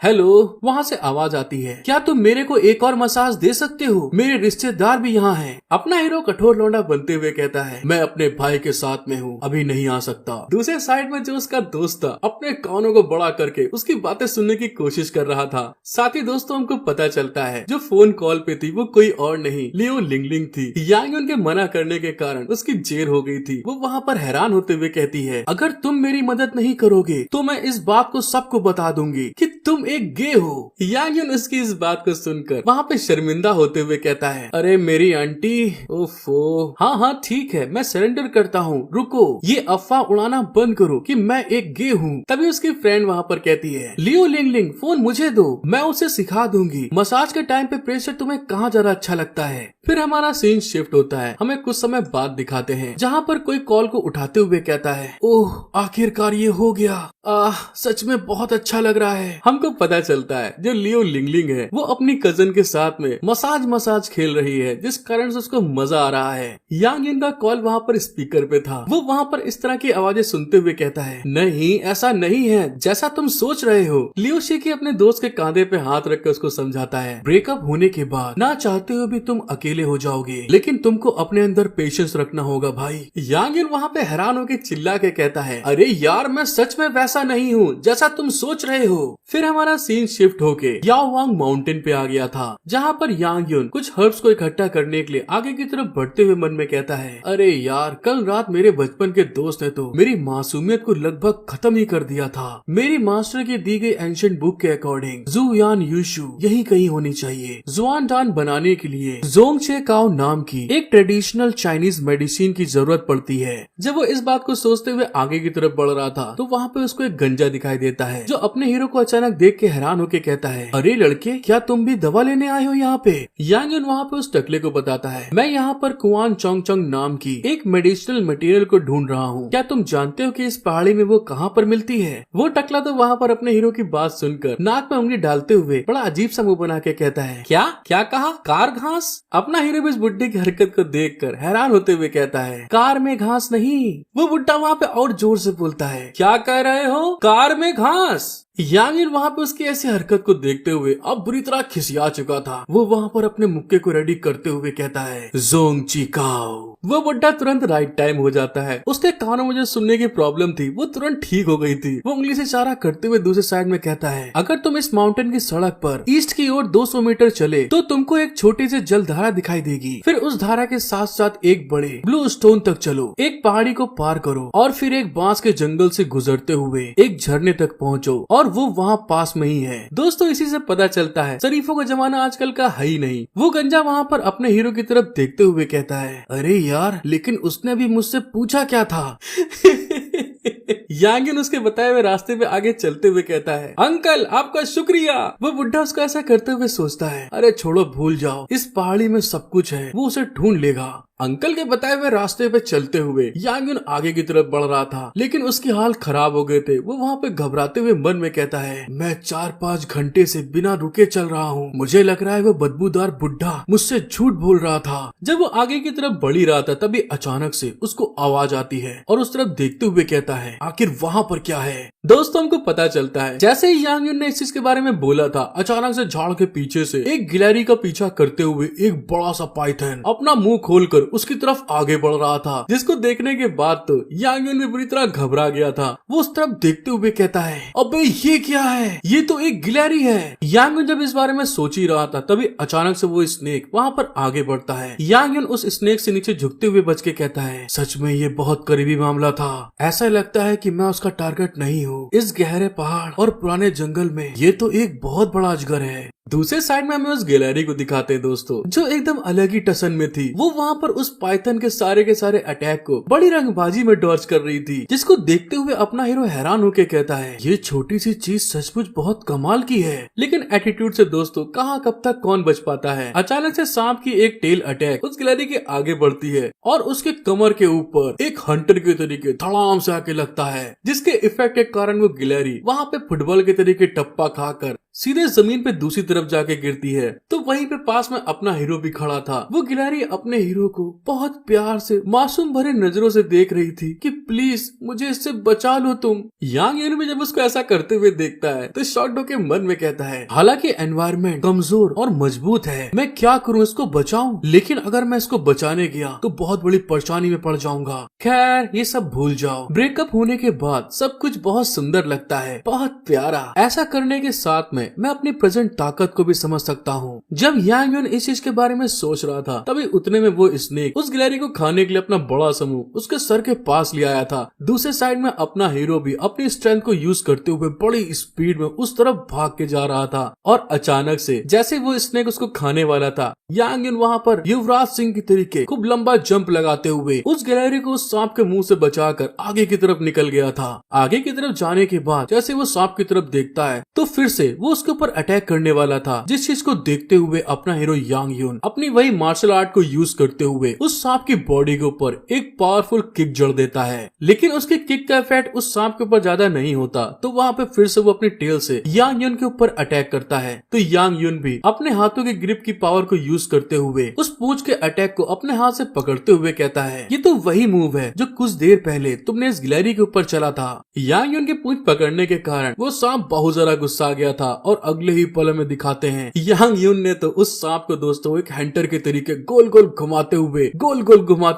हेलो, वहाँ से आवाज आती है, क्या तुम मेरे को एक और मसाज दे सकते हो, मेरे रिश्तेदार भी यहाँ हैं। अपना हीरो कठोर लौंडा बनते हुए कहता है, मैं अपने भाई के साथ में हूँ, अभी नहीं आ सकता। दूसरे साइड में जो उसका दोस्त था अपने कानों को बड़ा करके उसकी बातें सुनने की कोशिश कर रहा था। साथ ही दोस्तों हमको पता चलता है जो फोन कॉल पे थी वो कोई और नहीं लियो लिंगलिंग थी। यांग युन के मना करने के कारण उसकी जेर हो गई थी। वो वहाँ पर हैरान होते हुए कहती है, अगर तुम मेरी मदद नहीं करोगे तो मैं इस बात को सबको बता दूंगी कि तुम एक गे हो। यांग युन उसकी इस बात को सुनकर वहाँ पे शर्मिंदा होते हुए कहता है, अरे मेरी आंटी, ओफो, हाँ ठीक है, मैं सरेंडर करता हूँ, रुको, ये अफवाह उड़ाना बंद करो कि मैं एक गे हूँ। तभी उसकी फ्रेंड वहाँ पर कहती है, लियो लिंगलिंग, फोन मुझे दो, मैं उसे सिखा दूंगी मसाज के टाइम पे प्रेशर तुम्हें कहाँ ज्यादा अच्छा लगता है। फिर हमारा सीन शिफ्ट होता है, हमें कुछ समय बाद दिखाते हैं जहाँ पर कोई कॉल को उठाते हुए कहता है, ओह आखिरकार ये हो गया, सच में बहुत अच्छा लग रहा है। हमको पता चलता है जो लियो लिंगलिंग है वो अपनी कजन के साथ में मसाज खेल रही है, जिस कारण से उसको मजा आ रहा है। यांग युन का कॉल वहाँ पर स्पीकर पे था। वो वहाँ पर इस तरह की आवाजें सुनते हुए कहता है, नहीं ऐसा नहीं है जैसा तुम सोच रहे हो। लियो शिकी अपने दोस्त के कांधे पे हाथ रखकर उसको समझाता है, ब्रेकअप होने के बाद ना चाहते हुए भी तुम अकेले हो जाओगे, लेकिन तुमको अपने अंदर पेशेंस रखना होगा भाई। यांग युन वहाँ पे हैरान होकर चिल्ला के कहता है, अरे यार, मैं सच में वैसा नहीं हूँ जैसा तुम सोच रहे हो। फिर हमारा सीन शिफ्ट होके याओवांग माउंटेन पे आ गया था, जहाँ पर यांग युन कुछ हर्ब्स को इकट्ठा करने के लिए आगे की तरफ बढ़ते हुए मन में कहता है, अरे यार, कल रात मेरे बचपन के दोस्त ने तो मेरी मासूमियत को लगभग खत्म ही कर दिया था। मेरी मास्टर की दी गई एंशिएंट बुक के अकॉर्डिंग जू यान यूशु यही कहीं होनी चाहिए। जुआन डान बनाने के लिए जोंगचे काओ नाम की एक ट्रेडिशनल चाइनीज मेडिसिन की जरूरत पड़ती है। जब वो इस बात को सोचते हुए आगे की तरफ बढ़ रहा था तो वहाँ पे उसको एक गंजा दिखाई देता है, जो अपने हीरो को अचानक देख के हैरान होके कहता है, अरे लड़के, क्या तुम भी दवा लेने आए हो यहाँ पे। यांग युन वहाँ पे उस टकले को बताता है, मैं यहाँ पर कुआन चोंग नाम की एक मेडिसिनल मटेरियल को ढूंढ रहा हूँ। क्या तुम जानते हो कि इस पहाड़ी में वो कहाँ पर मिलती है। वो टकला तो वहाँ पर अपने हीरो की बात सुनकर नाक में उंगली डालते हुए बड़ा अजीब सा मुंह बना के कहता है, क्या कहा, कार घास। अपना हीरो भी इस बुड्ढे की हरकत को देखकर हैरान होते हुए कहता है, कार में घास नहीं। वो बुड्ढा वहाँ पे और जोर से बोलता है, क्या कह रहे हो, कार में घास। यांग युन वहाँ पे उसकी ऐसी हरकत को देखते हुए अब बुरी तरह खिसिया चुका था। वो वहाँ पर अपने मुक्के को रेडी करते हुए कहता है, जोंगची काओ। वो बुड्ढा तुरंत राइट टाइम हो जाता है। उसके कानों में जो सुनने की प्रॉब्लम थी वो तुरंत ठीक हो गई थी। वो उंगली से इशारा करते हुए दूसरे साइड में कहता है, अगर तुम इस माउंटेन की सड़क पर ईस्ट की ओर 200 मीटर चले तो तुमको एक छोटी सी जल धारा दिखाई देगी। फिर उस धारा के साथ साथ एक बड़े ब्लू स्टोन तक चलो, एक पहाड़ी को पार करो और फिर एक बांस के जंगल से गुजरते हुए एक झरने तक पहुँचो और वो वहाँ पास में ही है। दोस्तों, इसी से पता चलता है शरीफों का जमाना आजकल का है ही नहीं। वो गंजा वहाँ पर अपने हीरो की तरफ देखते हुए कहता है, अरे यार, लेकिन उसने भी मुझसे पूछा क्या था। यांग युन उसके बताए हुए रास्ते पे आगे चलते हुए कहता है, अंकल आपका शुक्रिया। वो बुढ़ा उसको ऐसा करते हुए सोचता है, अरे छोड़ो, भूल जाओ, इस पहाड़ी में सब कुछ है, वो उसे ढूंढ लेगा। अंकल के बताए हुए रास्ते पे चलते हुए यांग यून आगे की तरफ बढ़ रहा था, लेकिन उसके हाल खराब हो गए थे। वो वहाँ पे घबराते हुए मन में कहता है, मैं 4-5 घंटे से बिना रुके चल रहा हूँ। मुझे लग रहा है वो बदबूदार बुढ़ा मुझसे झूठ बोल रहा था। जब वो आगे की तरफ बढ़ ही रहा था, तभी अचानक से उसको आवाज आती है और उस तरफ देखते हुए कहता है, आखिर वहाँ पर क्या है। दोस्तों हमको पता चलता है जैसे ही यांग यून ने इस चीज के बारे में बोला था, अचानक से झाड़ के पीछे से एक गिलहरी का पीछा करते हुए एक बड़ा सा पाइथन अपना मुंह खोलकर उसकी तरफ आगे बढ़ रहा था, जिसको देखने के बाद तो यांग यून भी बुरी तरह घबरा गया था। वो उस तरफ देखते हुए कहता है, अबे ये क्या है, ये तो एक गिलहरी है। यांग यून जब इस बारे में सोच ही रहा था, तभी अचानक से वो स्नेक वहाँ पर आगे बढ़ता है। यांग यून उस स्नेक से नीचे झुकते हुए बच के कहता है, सच में ये बहुत करीबी मामला था। ऐसा लगता है कि मैं उसका टारगेट नहीं हूँ। इस गहरे पहाड़ और पुराने जंगल में ये तो एक बहुत बड़ा अजगर है। दूसरे साइड में हमें उस गिलहरी को दिखाते हैं दोस्तों, जो एकदम अलग ही टसन में थी। वो वहाँ पर उस पाइथन के सारे अटैक को बड़ी रंगबाजी में डॉज कर रही थी, जिसको देखते हुए अपना हीरो हैरान होके कहता है, ये छोटी सी चीज सचमुच बहुत कमाल की है। लेकिन एटीट्यूड से दोस्तों कहाँ कब तक कौन बच पाता है। अचानक से सांप की एक टेल अटैक उस गिलहरी के आगे बढ़ती है और उसके कमर के ऊपर एक हंटर के तरीके धड़ाम से आके लगता है, जिसके इफेक्ट के कारण वो गिलहरी वहाँ पे फुटबॉल के तरीके टप्पा खाकर सीधे जमीन पे दूसरी तरफ जाके गिरती है। तो वहीं पे पास में अपना हीरो भी खड़ा था। वो गिलहरी अपने हीरो को बहुत प्यार से मासूम भरे नजरों से देख रही थी कि प्लीज मुझे इससे बचा लो तुम। यांग यून भी जब उसको ऐसा करते हुए देखता है तो शॉक्ड होके मन में कहता है, हालांकि एनवायरमेंट कमजोर और मजबूत है, मैं क्या करूँ इसको बचाऊं, लेकिन अगर मैं इसको बचाने गया तो बहुत बड़ी परेशानी में पड़ जाऊंगा। खैर ये सब भूल जाओ। ब्रेकअप होने के बाद सब कुछ बहुत सुंदर लगता है, बहुत प्यारा। ऐसा करने के साथ में मैं अपनी प्रेजेंट ताकत को भी समझ सकता हूँ। जब यांग यून इस चीज के बारे में सोच रहा था, तभी उतने में वो स्नेक उस गिलहरी को खाने के लिए अपना बड़ा समूह उसके सर के पास ले आया था। दूसरे साइड में अपना हीरो भी अपनी स्ट्रेंथ को यूज करते हुए बड़ी स्पीड में उस तरफ भाग के जा रहा था। और अचानक से जैसे वो स्नेक उसको खाने वाला था, यांग यून वहाँ पर युवराज सिंह की तरीके खूब लंबा जंप लगाते हुए उस गिलहरी को उस सांप के मुंह से बचाकर आगे की तरफ निकल गया था। आगे की तरफ जाने के बाद जैसे वो सांप की तरफ देखता है, तो फिर से वो उसके ऊपर अटैक करने वाला था, जिस चीज को देखते हुए अपना हीरो यांग यून अपनी वही मार्शल आर्ट को यूज करते हुए उस सांप की बॉडी के ऊपर एक पावरफुल किक जड़ देता है। लेकिन उसके किक का इफेक्ट उस सांप के ऊपर ज्यादा नहीं होता, तो वहाँ पे फिर से वो अपनी टेल से यांग यून के ऊपर अटैक करता है। तो यांग यून भी अपने हाथों की ग्रिप की पावर को यूज करते हुए उस पूंछ के अटैक को अपने हाथ से पकड़ते हुए कहता है, ये तो वही मूव है जो कुछ देर पहले तुमने इस गिलहरी के ऊपर चला था। यांग यून की पूंछ पकड़ने के कारण वो सांप बहुत ज्यादा गुस्सा गया था और अगले ही पल में दिखाते हैं यांग यून ने तो उस सांप को दोस्तों एक हंटर के तरीके गोल गोल घुमाते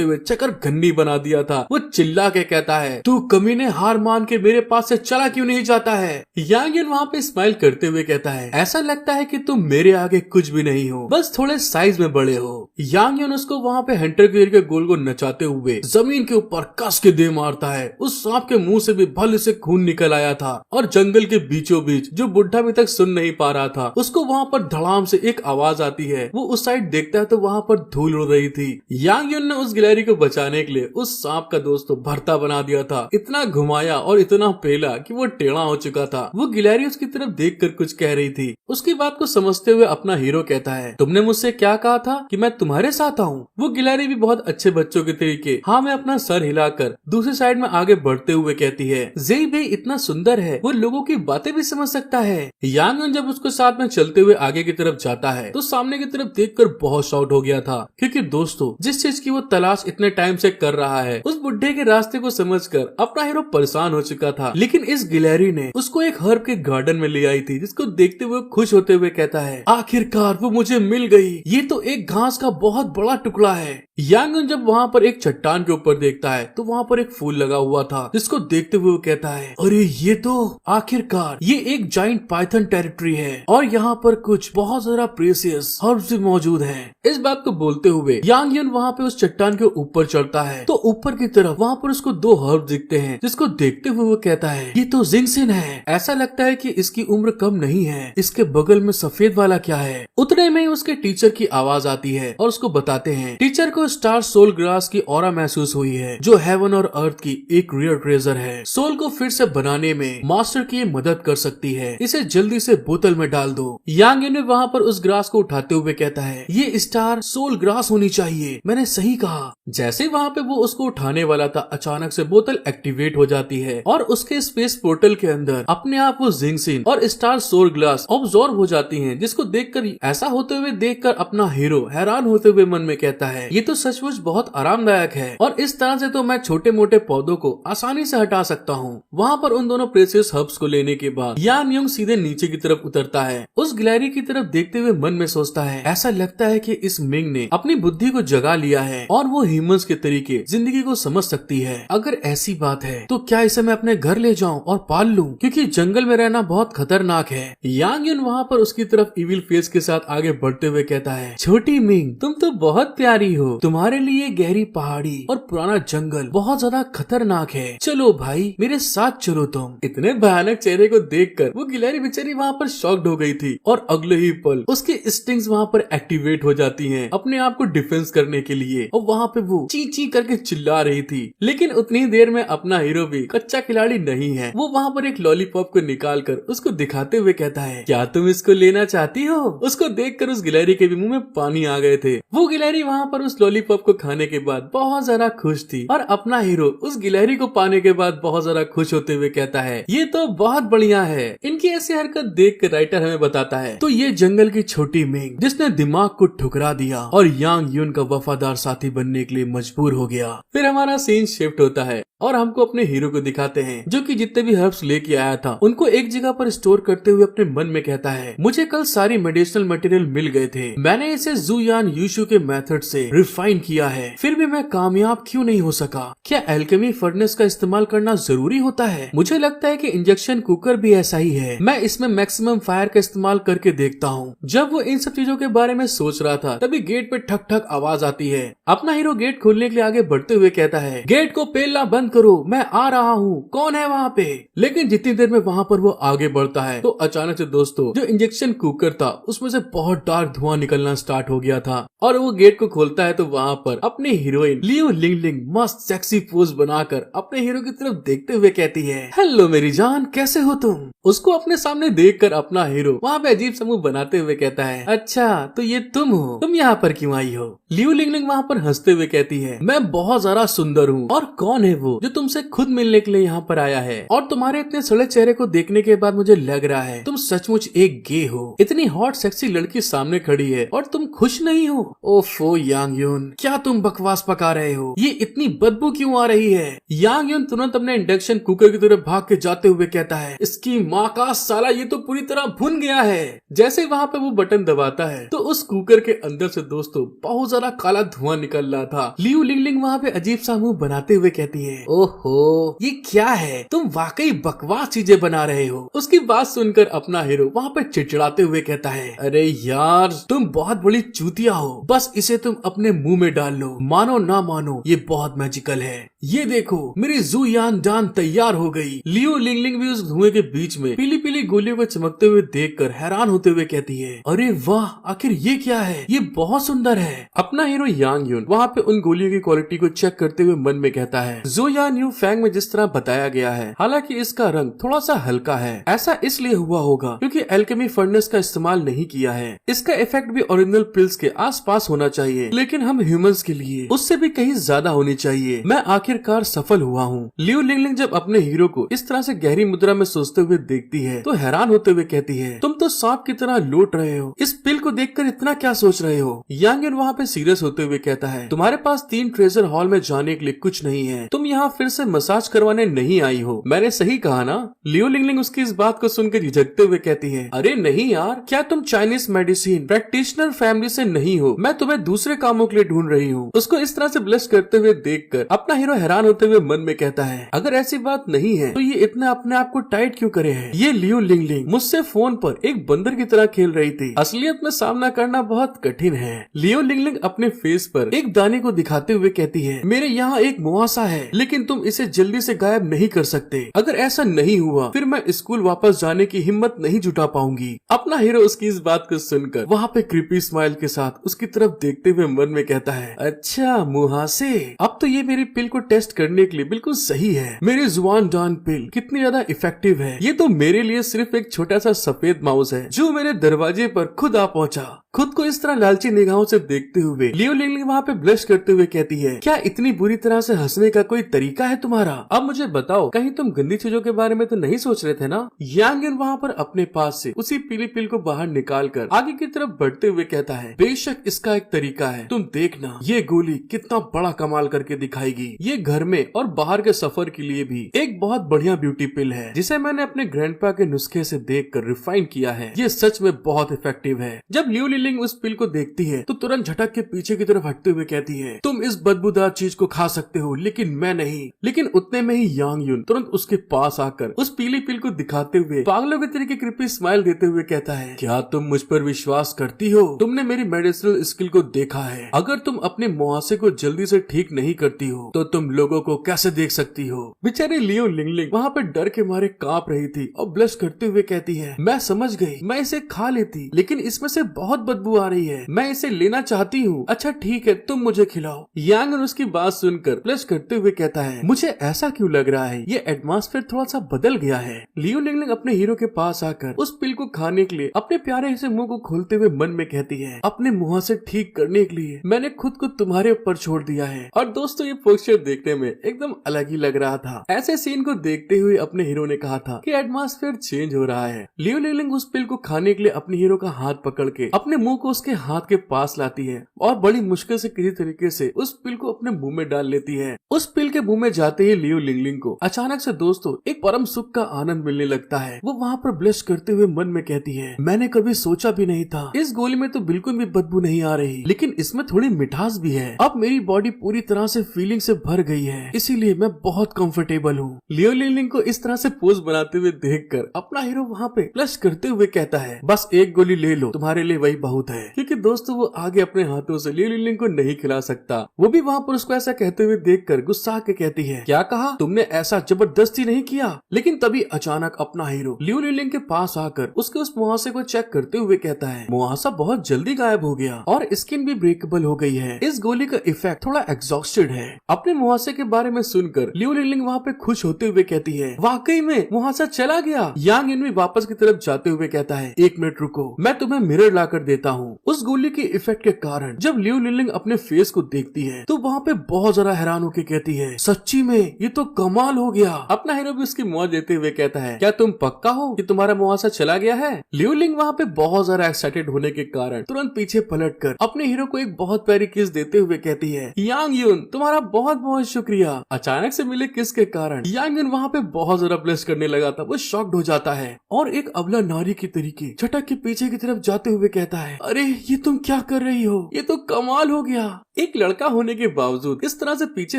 हुए चक्कर घन्नी बना दिया था। वो चिल्ला के कहता है, तू कमीने हार मान के मेरे पास से चला क्यों नहीं जाता है। यांग यून वहाँ पे स्माइल करते हुए कहता है, ऐसा लगता है कि तुम मेरे आगे कुछ भी नहीं हो, बस थोड़े साइज में बड़े हो। यांग यून उसको वहाँ पे हंटर के तरीके गोल गोल नचाते हुए जमीन के ऊपर कस के दे मारता है। उस सांप के मुंह से भी भले से खून निकल आया था और जंगल के बीचों बीच जो बुढ़ा अभी तक सुन नहीं पा रहा था, उसको वहाँ पर धड़ाम से एक आवाज आती है। वो उस साइड देखता है तो वहाँ पर धूल उड़ रही थी। यांग यून ने उस गिलहरी को बचाने के लिए उस सांप का दोस्तों भरता बना दिया था। इतना घुमाया और इतना पेला कि वो टेढ़ा हो चुका था। वो गिलहरी उसकी तरफ देखकर कुछ कह रही थी। उसकी बात को समझते हुए अपना हीरो कहता है, तुमने मुझसे क्या कहा था कि मैं तुम्हारे साथ आऊँ। वो गिलहरी भी बहुत अच्छे बच्चों के तरीके हाँ में अपना सर हिलाकर दूसरी साइड में आगे बढ़ते हुए कहती है, जेई बे इतना सुंदर है, वो लोगों की बातें भी समझ सकता है। यांग यून जब उसके साथ में चलते हुए आगे की तरफ जाता है तो सामने की तरफ देखकर बहुत शॉट हो गया था, क्योंकि दोस्तों जिस चीज की वो तलाश इतने टाइम से कर रहा है, उस बुढ़े के रास्ते को समझकर अपना हीरो परेशान हो चुका था। लेकिन इस गिलहरी ने उसको एक हर्ब के गार्डन में ले आई थी, जिसको देखते हुए खुश होते हुए कहता है, आखिरकार वो मुझे मिल गई, ये तो एक घास का बहुत बड़ा टुकड़ा है। यांग यून जब वहाँ पर एक चट्टान के ऊपर देखता है तो वहाँ पर एक फूल लगा हुआ था, जिसको देखते हुए वो कहता है, अरे ये तो आखिरकार ये एक जाइंट पाइथन टेरिटरी है और यहाँ पर कुछ बहुत सारा प्रेशियस हर्ब्स भी मौजूद हैं। इस बात को बोलते हुए यांग यून वहाँ पे उस चट्टान के ऊपर चढ़ता है तो ऊपर की तरफ वहाँ पर उसको 2 हर्ब दिखते हैं, जिसको देखते हुए वो कहता है, ये तो जिंगसिन है, ऐसा लगता है कि इसकी उम्र कम नहीं है। इसके बगल में सफेद वाला क्या है। उतने में ही उसके टीचर की आवाज आती है और उसको बताते हैं, टीचर को स्टार सोल ग्रास की ऑरा महसूस हुई है, जो हेवन और अर्थ की एक रेयर ट्रेजर है। सोल को फिर से बनाने में मास्टर की मदद कर सकती है, इसे जल्दी से बोतल में डाल दो। यांग यून वहाँ पर उस ग्रास को उठाते हुए कहता है, ये स्टार सोल ग्रास होनी चाहिए, मैंने सही कहा। जैसे वहाँ पे वो उसको उठाने वाला था, अचानक से बोतल एक्टिवेट हो जाती है और उसके स्पेस पोर्टल के अंदर अपने आप वो जिंक्सिन और स्टार सोल ग्लास ऑब्जॉर्ब हो जाती हैं, जिसको देखकर ऐसा होते हुए देखकर अपना हीरो हैरान होते हुए मन में कहता है, ये तो सचमुच बहुत आरामदायक है और इस तरह से तो मैं छोटे मोटे पौधों को आसानी से हटा सकता हूँ। वहाँ पर उन दोनों प्रेशियस हर्ब्स को लेने के बाद यान युंग सीधे नीचे की तरफ उतरता है। उस गिलहरी की तरफ देखते हुए मन में सोचता है, ऐसा लगता है कि इस मिंग ने अपनी बुद्धि को जगा लिया है और वो ह्यूमंस के तरीके जिंदगी को समझ सकती है। अगर ऐसी बात है तो क्या इसे मैं अपने घर ले जाऊं और पाल लूं, क्योंकि जंगल में रहना बहुत खतरनाक है। यांग युन वहाँ पर उसकी तरफ इविल फेस के साथ आगे बढ़ते हुए कहता है, छोटी मिंग तुम तो बहुत प्यारी हो, तुम्हारे लिए गहरी पहाड़ी और पुराना जंगल बहुत ज्यादा खतरनाक है, चलो भाई मेरे साथ चलो तुम। इतने भयानक चेहरे को देखकर वो गिलहरी बेचारी वहाँ पर शॉक्ड हो गई थी और अगले ही पल उसकी स्टिंग्स वहाँ पर एक्टिवेट हो जाती हैं अपने आप को डिफेंस करने के लिए और वहाँ पे वो ची ची करके चिल्ला रही थी। लेकिन उतनी देर में अपना हीरो भी कच्चा खिलाड़ी नहीं है। वो वहाँ पर एक लॉलीपॉप को निकाल कर उसको दिखाते हुए कहता है, क्या तुम इसको लेना चाहती हो? उसको देखकर उस गिलहरी के भी मुंह में पानी आ गए थे। वो गिलहरी वहाँ पर उस लॉलीपॉप को खाने के बाद बहुत ज्यादा खुश थी और अपना हीरो उस गिलहरी को पाने के बाद बहुत ज्यादा खुश होते हुए कहता है, ये तो बहुत बढ़िया है। इनकी ऐसी हरकत देख कर राइटर हमें बताता है, तो ये जंगल की छोटी मिंग जिसने दिमाग को ठुकरा दिया और यांग यून का वफादार साथी बनने के लिए मजबूर हो गया। फिर हमारा सीन शिफ्ट होता है और हमको अपने हीरो को दिखाते हैं, जो कि जितने भी हर्ब्स लेके आया था उनको एक जगह पर स्टोर करते हुए अपने मन में कहता है, मुझे कल सारी मेडिसिनल मटेरियल मिल गए थे, मैंने इसे जू यान यूशु के मेथड से रिफाइन किया है, फिर भी मैं कामयाब क्यों नहीं हो सका? क्या एल्केमी फर्नेस का इस्तेमाल करना जरूरी होता है? मुझे लगता है कि इंजेक्शन कुकर भी ऐसा ही है, मैं इसमें मैक्सिमम फायर का इस्तेमाल करके देखता हूँ। जब वो इन सब चीजों के बारे में सोच रहा था तभी गेट पे ठक ठक आवाज आती है। अपना हीरो गेट खोलने के लिए आगे बढ़ते हुए कहता है, गेट को पेलना बंद करो, मैं आ रहा हूँ, कौन है वहाँ पे? लेकिन जितनी देर में वहाँ पर वो आगे बढ़ता है तो अचानक से दोस्तों जो इंजेक्शन कुकर था उसमें से बहुत डार्क धुआं निकलना स्टार्ट हो गया था और वो गेट को खोलता है तो वहाँ पर अपनी हीरोइन लियो लिंगलिंग मस्त सेक्सी पोज बनाकर अपने हीरो की तरफ देखते हुए कहती है, हेलो मेरी जान, कैसे हो तुम? उसको अपने सामने देखकर अपना हीरो वहाँ पे अजीब सा मुंह बनाते हुए कहता है, अच्छा तो ये तुम हो, तुम यहाँ पर क्यों आई हो? लियो लिंगलिंग वहाँ पर हंसते हुए कहती है, मैं बहुत ज्यादा सुंदर हूँ और कौन है वो जो तुमसे खुद मिलने के लिए यहाँ पर आया है? और तुम्हारे इतने सड़े चेहरे को देखने के बाद मुझे लग रहा है तुम सचमुच एक गे हो। इतनी हॉट सेक्सी लड़की सामने खड़ी है और तुम खुश नहीं हो? ओफो यांग यून, क्या तुम बकवास पका रहे हो? ये इतनी बदबू क्यों आ रही है? यांग यून तुरंत अपने इंडक्शन कुकर की तरफ भाग के जाते हुए कहता है, इसकी माँ का साला, ये तो पूरी तरह भुन गया है। जैसे वहाँ पे वो बटन दबाता है तो उस कुकर के अंदर से दोस्तों बहुत ज्यादा काला धुआं निकल रहा था। लियो लिंगलिंग वहाँ पे अजीब सा मुंह बनाते हुए कहती है, ओहो ये क्या है, तुम वाकई बकवास चीजें बना रहे हो। उसकी बात सुनकर अपना हीरो वहाँ पे चिड़चिड़ाते हुए कहता है, अरे यार तुम बहुत बड़ी चूतिया हो, बस इसे तुम अपने मुंह में डाल लो, मानो ना मानो ये बहुत मैजिकल है। ये देखो मेरी जू यान जान तैयार हो गई। लियो लिंगलिंग भी उस धुएं के बीच में पीली पीली गोलियों को चमकते हुए देखकर हैरान होते हुए कहती है, अरे वाह आखिर ये क्या है, ये बहुत सुंदर है। अपना हीरो यांग यून वहाँ पे उन गोलियों की क्वालिटी को चेक करते हुए मन में कहता है, जो यान यू फैंग में जिस तरह बताया गया है, हालांकि इसका रंग थोड़ा सा हल्का है, ऐसा इसलिए हुआ होगा क्योंकि एल्केमी फर्नेस का इस्तेमाल नहीं किया है। इसका इफेक्ट भी ओरिजिनल पिल्स के आसपास होना चाहिए, लेकिन हम ह्यूमंस के लिए उससे भी कहीं ज्यादा होनी चाहिए। मैं आखिरकार सफल हुआ हूँ। लियो लिंगलिंग जब अपने हीरो को इस तरह से गहरी मुद्रा में सोचते हुए देखती है तो हैरान होते हुए कहती है, तुम तो सांप की तरह लौट रहे हो, इस पिल को देखकर इतना क्या सोच रहे हो? यांग यून वहाँ पे सीरियस होते हुए कहता है, तुम्हारे पास 3 ट्रेजर हॉल में जाने के लिए कुछ नहीं है, तुम यहाँ फिर से मसाज करवाने नहीं आई हो, मैंने सही कहा ना? लियो लिंगलिंग उसकी इस बात को सुनकर झिझकते हुए कहती है, अरे नहीं यार, क्या तुम चाइनीज मेडिसिन प्रैक्टिशनर फैमिली से नहीं हो? मैं तुम्हें दूसरे कामों के लिए ढूंढ रही हूँ। उसको इस तरह से ब्लश करते हुए देखकर अपना हीरो हैरान होते हुए मन में कहता है, अगर ऐसी बात नहीं है तो ये इतना अपने आप को टाइट क्यों करे है? ये लियो लिंगलिंग मुझसे फोन पर एक बंदर की तरह खेल रही थी, असलियत में सामना करना बहुत कठिन है। लियो लिंगलिंग अपने फेस पर एक दाने को दिखाते हुए कहती है, मेरे यहाँ एक मुआसा है, लेकिन लेकिन तुम इसे जल्दी से गायब नहीं कर सकते। अगर ऐसा नहीं हुआ फिर मैं स्कूल वापस जाने की हिम्मत नहीं जुटा पाऊंगी। अपना हीरो उसकी इस बात को सुनकर वहाँ पे क्रीपी स्माइल के साथ उसकी तरफ देखते हुए मन में कहता है, अच्छा मुहासे, अब तो ये मेरी पिल को टेस्ट करने के लिए बिल्कुल सही है। मेरी जुआन डान पिल कितनी ज्यादा इफेक्टिव है। ये तो मेरे लिए सिर्फ एक छोटा सा सफेद माउस है जो मेरे दरवाजे पर खुद आ पहुंचा। खुद को इस तरह लालची निगाहों से देखते हुए लियो लिंगलिंग वहाँ पे ब्लश करते हुए कहती है, क्या इतनी बुरी तरह से हंसने का कोई तरीका है तुम्हारा? अब मुझे बताओ, कहीं तुम गंदी चीजों के बारे में तो नहीं सोच रहे थे ना? यांग युन वहाँ पर अपने पास से उसी पीली पिल को बाहर निकाल कर आगे की तरफ बढ़ते हुए कहता है, बेशक इसका एक तरीका है, तुम देखना ये गोली कितना बड़ा कमाल करके दिखाएगी। ये घर में और बाहर के सफर के लिए भी एक बहुत बढ़िया ब्यूटी पिल है जिसे मैंने अपने ग्रैंडपा के नुस्खे से देखकर रिफाइन किया है। ये सच में बहुत इफेक्टिव है। जब लियो लिंगलिंग उस पिल को देखती है तो तुरंत झटक के पीछे की तरफ हटते हुए कहती है, तुम इस बदबूदार चीज को खा सकते हो लेकिन मैं नहीं। लेकिन उतने में ही यांग युन तुरंत उसके पास आकर उस पीली पिल को दिखाते हुए पागलों के तरीके क्रिपी स्माइल देते हुए कहता है, क्या तुम मुझ पर विश्वास करती हो? तुमने मेरी मेडिसिनल स्किल को देखा है। अगर तुम अपने मुहासे को जल्दी से ठीक नहीं करती हो तो तुम लोगों को कैसे देख सकती हो? बेचारी लियो लिंगलिंग वहाँ पे डर के मारे कांप रही थी और ब्लश करते हुए कहती है, मैं समझ गई, मैं इसे खा लेती लेकिन इसमें से बहुत बदबू आ रही है। मैं इसे लेना चाहती हूँ। अच्छा ठीक है, तुम मुझे खिलाओ। यांग उसकी बात सुनकर ब्लश करते हुए कहता है, मुझे ऐसा क्यों लग रहा है ये एटमॉस्फेयर थोड़ा सा बदल गया है। लियो लिंगलिंग अपने हीरो के पास आकर उस पिल को खाने के लिए अपने प्यारे से मुंह को खोलते हुए मन में कहती है, अपने मुंह से ठीक करने के लिए मैंने खुद को तुम्हारे ऊपर छोड़ दिया है। और दोस्तों ये पोस्टर देखने में एकदम अलग ही लग रहा था। ऐसे सीन को देखते हुए अपने हीरो ने कहा था कि एटमॉस्फेयर चेंज हो रहा है। लियो लिंगलिंग उस पिल को खाने के लिए अपने हीरो का हाथ पकड़ के अपने मुंह को उसके हाथ के पास लाती है और बड़ी मुश्किल से किसी तरीके से उस पिल को अपने मुंह में डाल लेती है। उस पिल के मुंह में जाते ही लियो लिंगलिंग को अचानक से दोस्तों एक परम सुख का आनंद मिलने लगता है। वो वहाँ पर ब्लश करते हुए मन में कहती है, मैंने कभी सोचा भी नहीं था, इस गोली में तो बिल्कुल भी बदबू नहीं आ रही लेकिन इसमें थोड़ी मिठास भी है। अब मेरी बॉडी पूरी तरह से फीलिंग से भर गई है, इसीलिए मैं बहुत कंफर्टेबल हूँ। लियो लिंगलिंग को इस तरह से पोज बनाते हुए देखकर अपना हीरो वहाँ पे ब्लश करते हुए कहता है, बस एक गोली ले लो, तुम्हारे लिए वही बहुत है। क्योंकि दोस्तों वो आगे अपने हाथों से लियो लिंगलिंग को नहीं खिला सकता। वो भी वहाँ पर उसको ऐसा कहते हुए देखकर गुस्सा के कहती है, क्या कहा तुमने? ऐसा जबरदस्ती नहीं किया। लेकिन तभी अचानक अपना हीरो लियो लिंगलिंग के पास आकर उसके उस मुहासे को चेक करते हुए कहता है, मुहासा बहुत जल्दी गायब हो गया और स्किन भी ब्रेकेबल हो गई है। इस गोली का इफेक्ट थोड़ा एग्जॉस्टेड है। अपने मुहासे के बारे में सुनकर लियो लिंगलिंग वहाँ पे खुश होते हुए कहती है, वाकई में मुहासा चला गया। यांग युन भी वापस की तरफ जाते हुए कहता है, एक मिनट रुको, मैं तुम्हें मिरर लाकर देता हूँ। उस गोली के इफेक्ट के कारण जब लियो लिंगलिंग अपने फेस को देखती है तो वहाँ पे बहुत ज्यादा हैरान होकर कहती है, सच्ची में ये तो कमाल हो गया। अपना हीरो भी उसकी मौज देते हुए कहता है, क्या तुम पक्का हो कि तुम्हारा मुहासा चला गया है? लियो लिंग वहाँ पे बहुत ज्यादा एक्साइटेड होने के कारण तुरंत पीछे पलटकर अपने हीरो को एक बहुत प्यारी किस देते हुए कहती है, यांग युन तुम्हारा बहुत बहुत शुक्रिया। अचानक से मिले किस के कारण यांग युन वहाँ पे बहुत ज्यादा ब्लेस करने लगा था। वो शॉक्ड हो जाता है और एक अबला नारी की तरीके झटक के पीछे की तरफ जाते हुए कहता है, अरे ये तुम क्या कर रही हो? ये तो कमाल हो गया। एक लड़का होने के बावजूद इस तरह से पीछे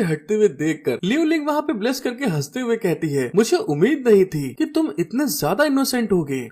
हटते हुए देखकर लियो लिंग वहाँ पे ब्लेस करके हंसते हुए कहती है, मुझे उम्मीद नहीं थी कि तुम इतने ज्यादा इनोसेंट होगे।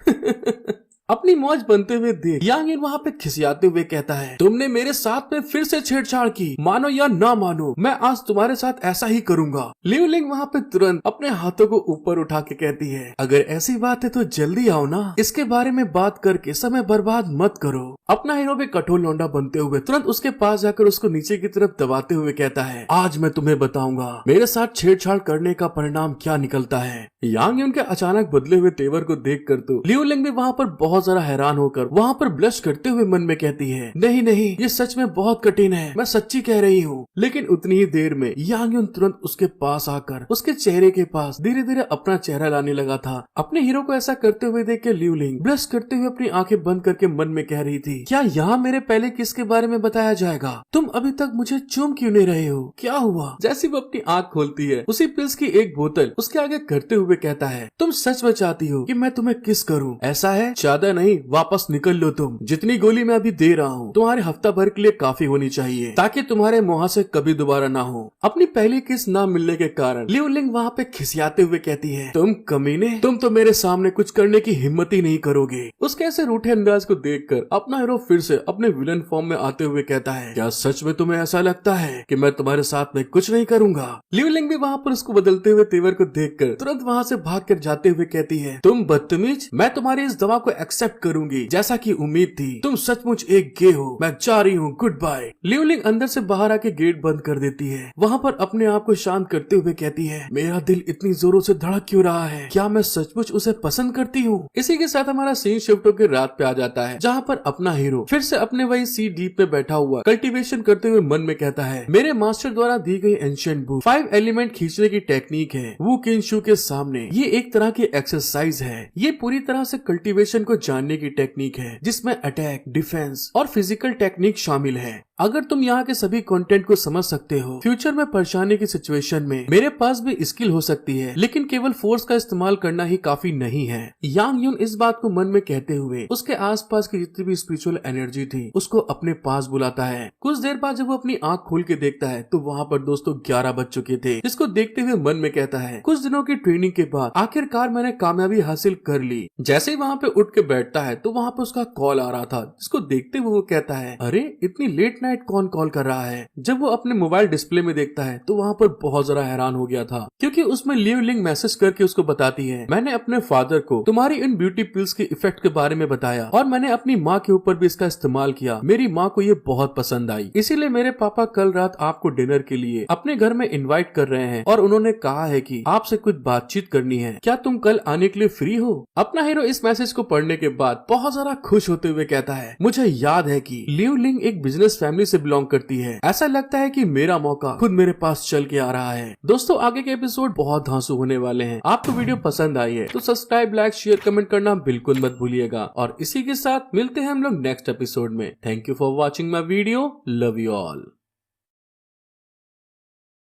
अपनी मौज बनते हुए देख यांग युन वहाँ पे खिसियाते हुए कहता है, तुमने मेरे साथ में फिर से छेड़छाड़ की, मानो या ना मानो मैं आज तुम्हारे साथ ऐसा ही करूंगा। लियो लिंग वहाँ पे तुरंत अपने हाथों को ऊपर उठा के कहती है, अगर ऐसी बात है तो जल्दी आओ ना, इसके बारे में बात करके समय बर्बाद मत करो। अपना हीरो भी कठोर लौंडा बनते हुए तुरंत उसके पास जाकर उसको नीचे की तरफ दबाते हुए कहता है, आज मैं तुम्हें बताऊंगा मेरे साथ छेड़छाड़ करने का परिणाम क्या निकलता है। यांग युन के अचानक बदले हुए तेवर को देख कर तो लियो लिंग भी वहाँ पर बहुत जरा हैरान होकर वहाँ पर ब्लश करते हुए मन में कहती है, नहीं नहीं ये सच में बहुत कठिन है, मैं सच्ची कह रही हूँ। लेकिन उतनी ही देर में यांग युन तुरंत उसके पास आकर उसके चेहरे के पास धीरे धीरे अपना चेहरा लाने लगा था। अपने हीरो को ऐसा करते हुए देख के लियो लिंग ब्लश करते हुए अपनी आंखें बंद करके मन में कह रही थी, क्या यहाँ मेरे पहले किस के बारे में बताया जाएगा? तुम अभी तक मुझे चूम क्यों नहीं रहे हो? क्या हुआ? जैसे वो अपनी आंख खोलती है उसी पिल्स की एक बोतल उसके आगे करते हुए कहता है, तुम सच में चाहती हो कि मैं तुम्हें किस करूँ? ऐसा है? ज्यादा ज्यादा नहीं, वापस निकल लो तुम। जितनी गोली मैं अभी दे रहा हूँ तुम्हारे हफ्ता भर के लिए काफी होनी चाहिए, ताकि तुम्हारे मुहासे कभी दोबारा ना हो। अपनी पहली किस ना मिलने के कारण लिउ लिंग वहाँ पे खिसियाते हुए कहती है, तुम कमीने, तुम तो मेरे सामने कुछ करने की हिम्मत ही नहीं करोगे। उसके ऐसे रूठे अंदाज को देखकर अपना हीरो फिर से अपने विलन फॉर्म में आते हुए कहता है, क्या सच में तुम्हें ऐसा लगता है कि मैं तुम्हारे साथ में कुछ नहीं करूंगा? लिउ लिंग भी वहाँ पर उसको बदलते हुए तेवर को देखकर तुरंत वहाँ से भाग कर जाते हुए कहती है, तुम बदतमीज, मैं तुम्हारी इस दवा को एक्सेप्ट करूंगी जैसा की उम्मीद थी। तुम सचमुच एक गे हो, मैं जा रही हूँ, गुड बाय। लिउ लिंग अंदर से बाहर आके गेट बंद कर देती है। वहाँ पर अपने आप को शांत करते हुए कहती है, मेरा दिल इतनी जोरों से धड़क क्यों रहा है? क्या मैं सचमुच उसे पसंद करती हूँ? इसी के साथ हमारा सीन शिफ्ट होकर रात पे आ जाता है, जहाँ पर अपना हीरो फिर से अपने वही सी डीप पे बैठा हुआ कल्टीवेशन करते हुए मन में कहता है, मेरे मास्टर द्वारा दी गई एंशिएंट बुक 5 एलिमेंट खींचने की टेक्निक है वू किनशू के सामने। ये एक तरह की एक्सरसाइज है। ये पूरी तरह से कल्टीवेशन को जानने की टेक्निक है, जिसमें अटैक, डिफेंस और फिजिकल टेक्निक शामिल है। अगर तुम यहाँ के सभी कंटेंट को समझ सकते हो, फ्यूचर में परेशानी की सिचुएशन में मेरे पास भी स्किल हो सकती है, लेकिन केवल फोर्स का इस्तेमाल करना ही काफी नहीं है। यांग यून इस बात को मन में कहते हुए उसके आसपास की जितनी भी स्पिरिचुअल एनर्जी थी उसको अपने पास बुलाता है। कुछ देर बाद जब वो अपनी आंख खोल के देखता है तो वहाँ पर दोस्तों 11 बज चुके थे, जिसको देखते हुए मन में कहता है, कुछ दिनों की ट्रेनिंग के बाद आखिरकार मैंने कामयाबी हासिल कर ली। जैसे ही वहाँ पे उठ के बैठता है तो वहाँ पे उसका कॉल आ रहा था, जिसको देखते हुए वो कहता है, अरे इतनी लेट नाइट कौन कॉल कर रहा है? जब वो अपने मोबाइल डिस्प्ले में देखता है तो वहाँ पर बहुत जरा हैरान हो गया था, क्योंकि उसमें लिउ लिंग मैसेज करके उसको बताती है, मैंने अपने फादर को तुम्हारी इन ब्यूटी पिल्स के इफेक्ट के बारे में बताया और मैंने अपनी माँ के ऊपर भी इसका इस्तेमाल किया। मेरी माँ को ये बहुत पसंद आई, इसीलिए मेरे पापा कल रात आपको डिनर के लिए अपने घर में इनवाइट कर रहे हैं और उन्होंने कहा है कि आपसे कुछ बातचीत करनी है। क्या तुम कल आने के लिए फ्री हो? अपना हीरो इस मैसेज को पढ़ने के बाद बहुत ज्यादा खुश होते हुए कहता है, मुझे याद है कि लिउ लिंग एक बिजनेस फैमिली से बिलोंग करती है। ऐसा लगता है कि मेरा मौका खुद मेरे पास चल के आ रहा है। दोस्तों आगे के एपिसोड बहुत धांसू होने वाले हैं। आपको वीडियो पसंद आई है तो सब्सक्राइब, लाइक, शेयर, कमेंट करना बिल्कुल मत भूलिएगा। और इसी के साथ मिलते हैं हम लोग नेक्स्ट एपिसोड में। Thank you for watching my video. Love you all.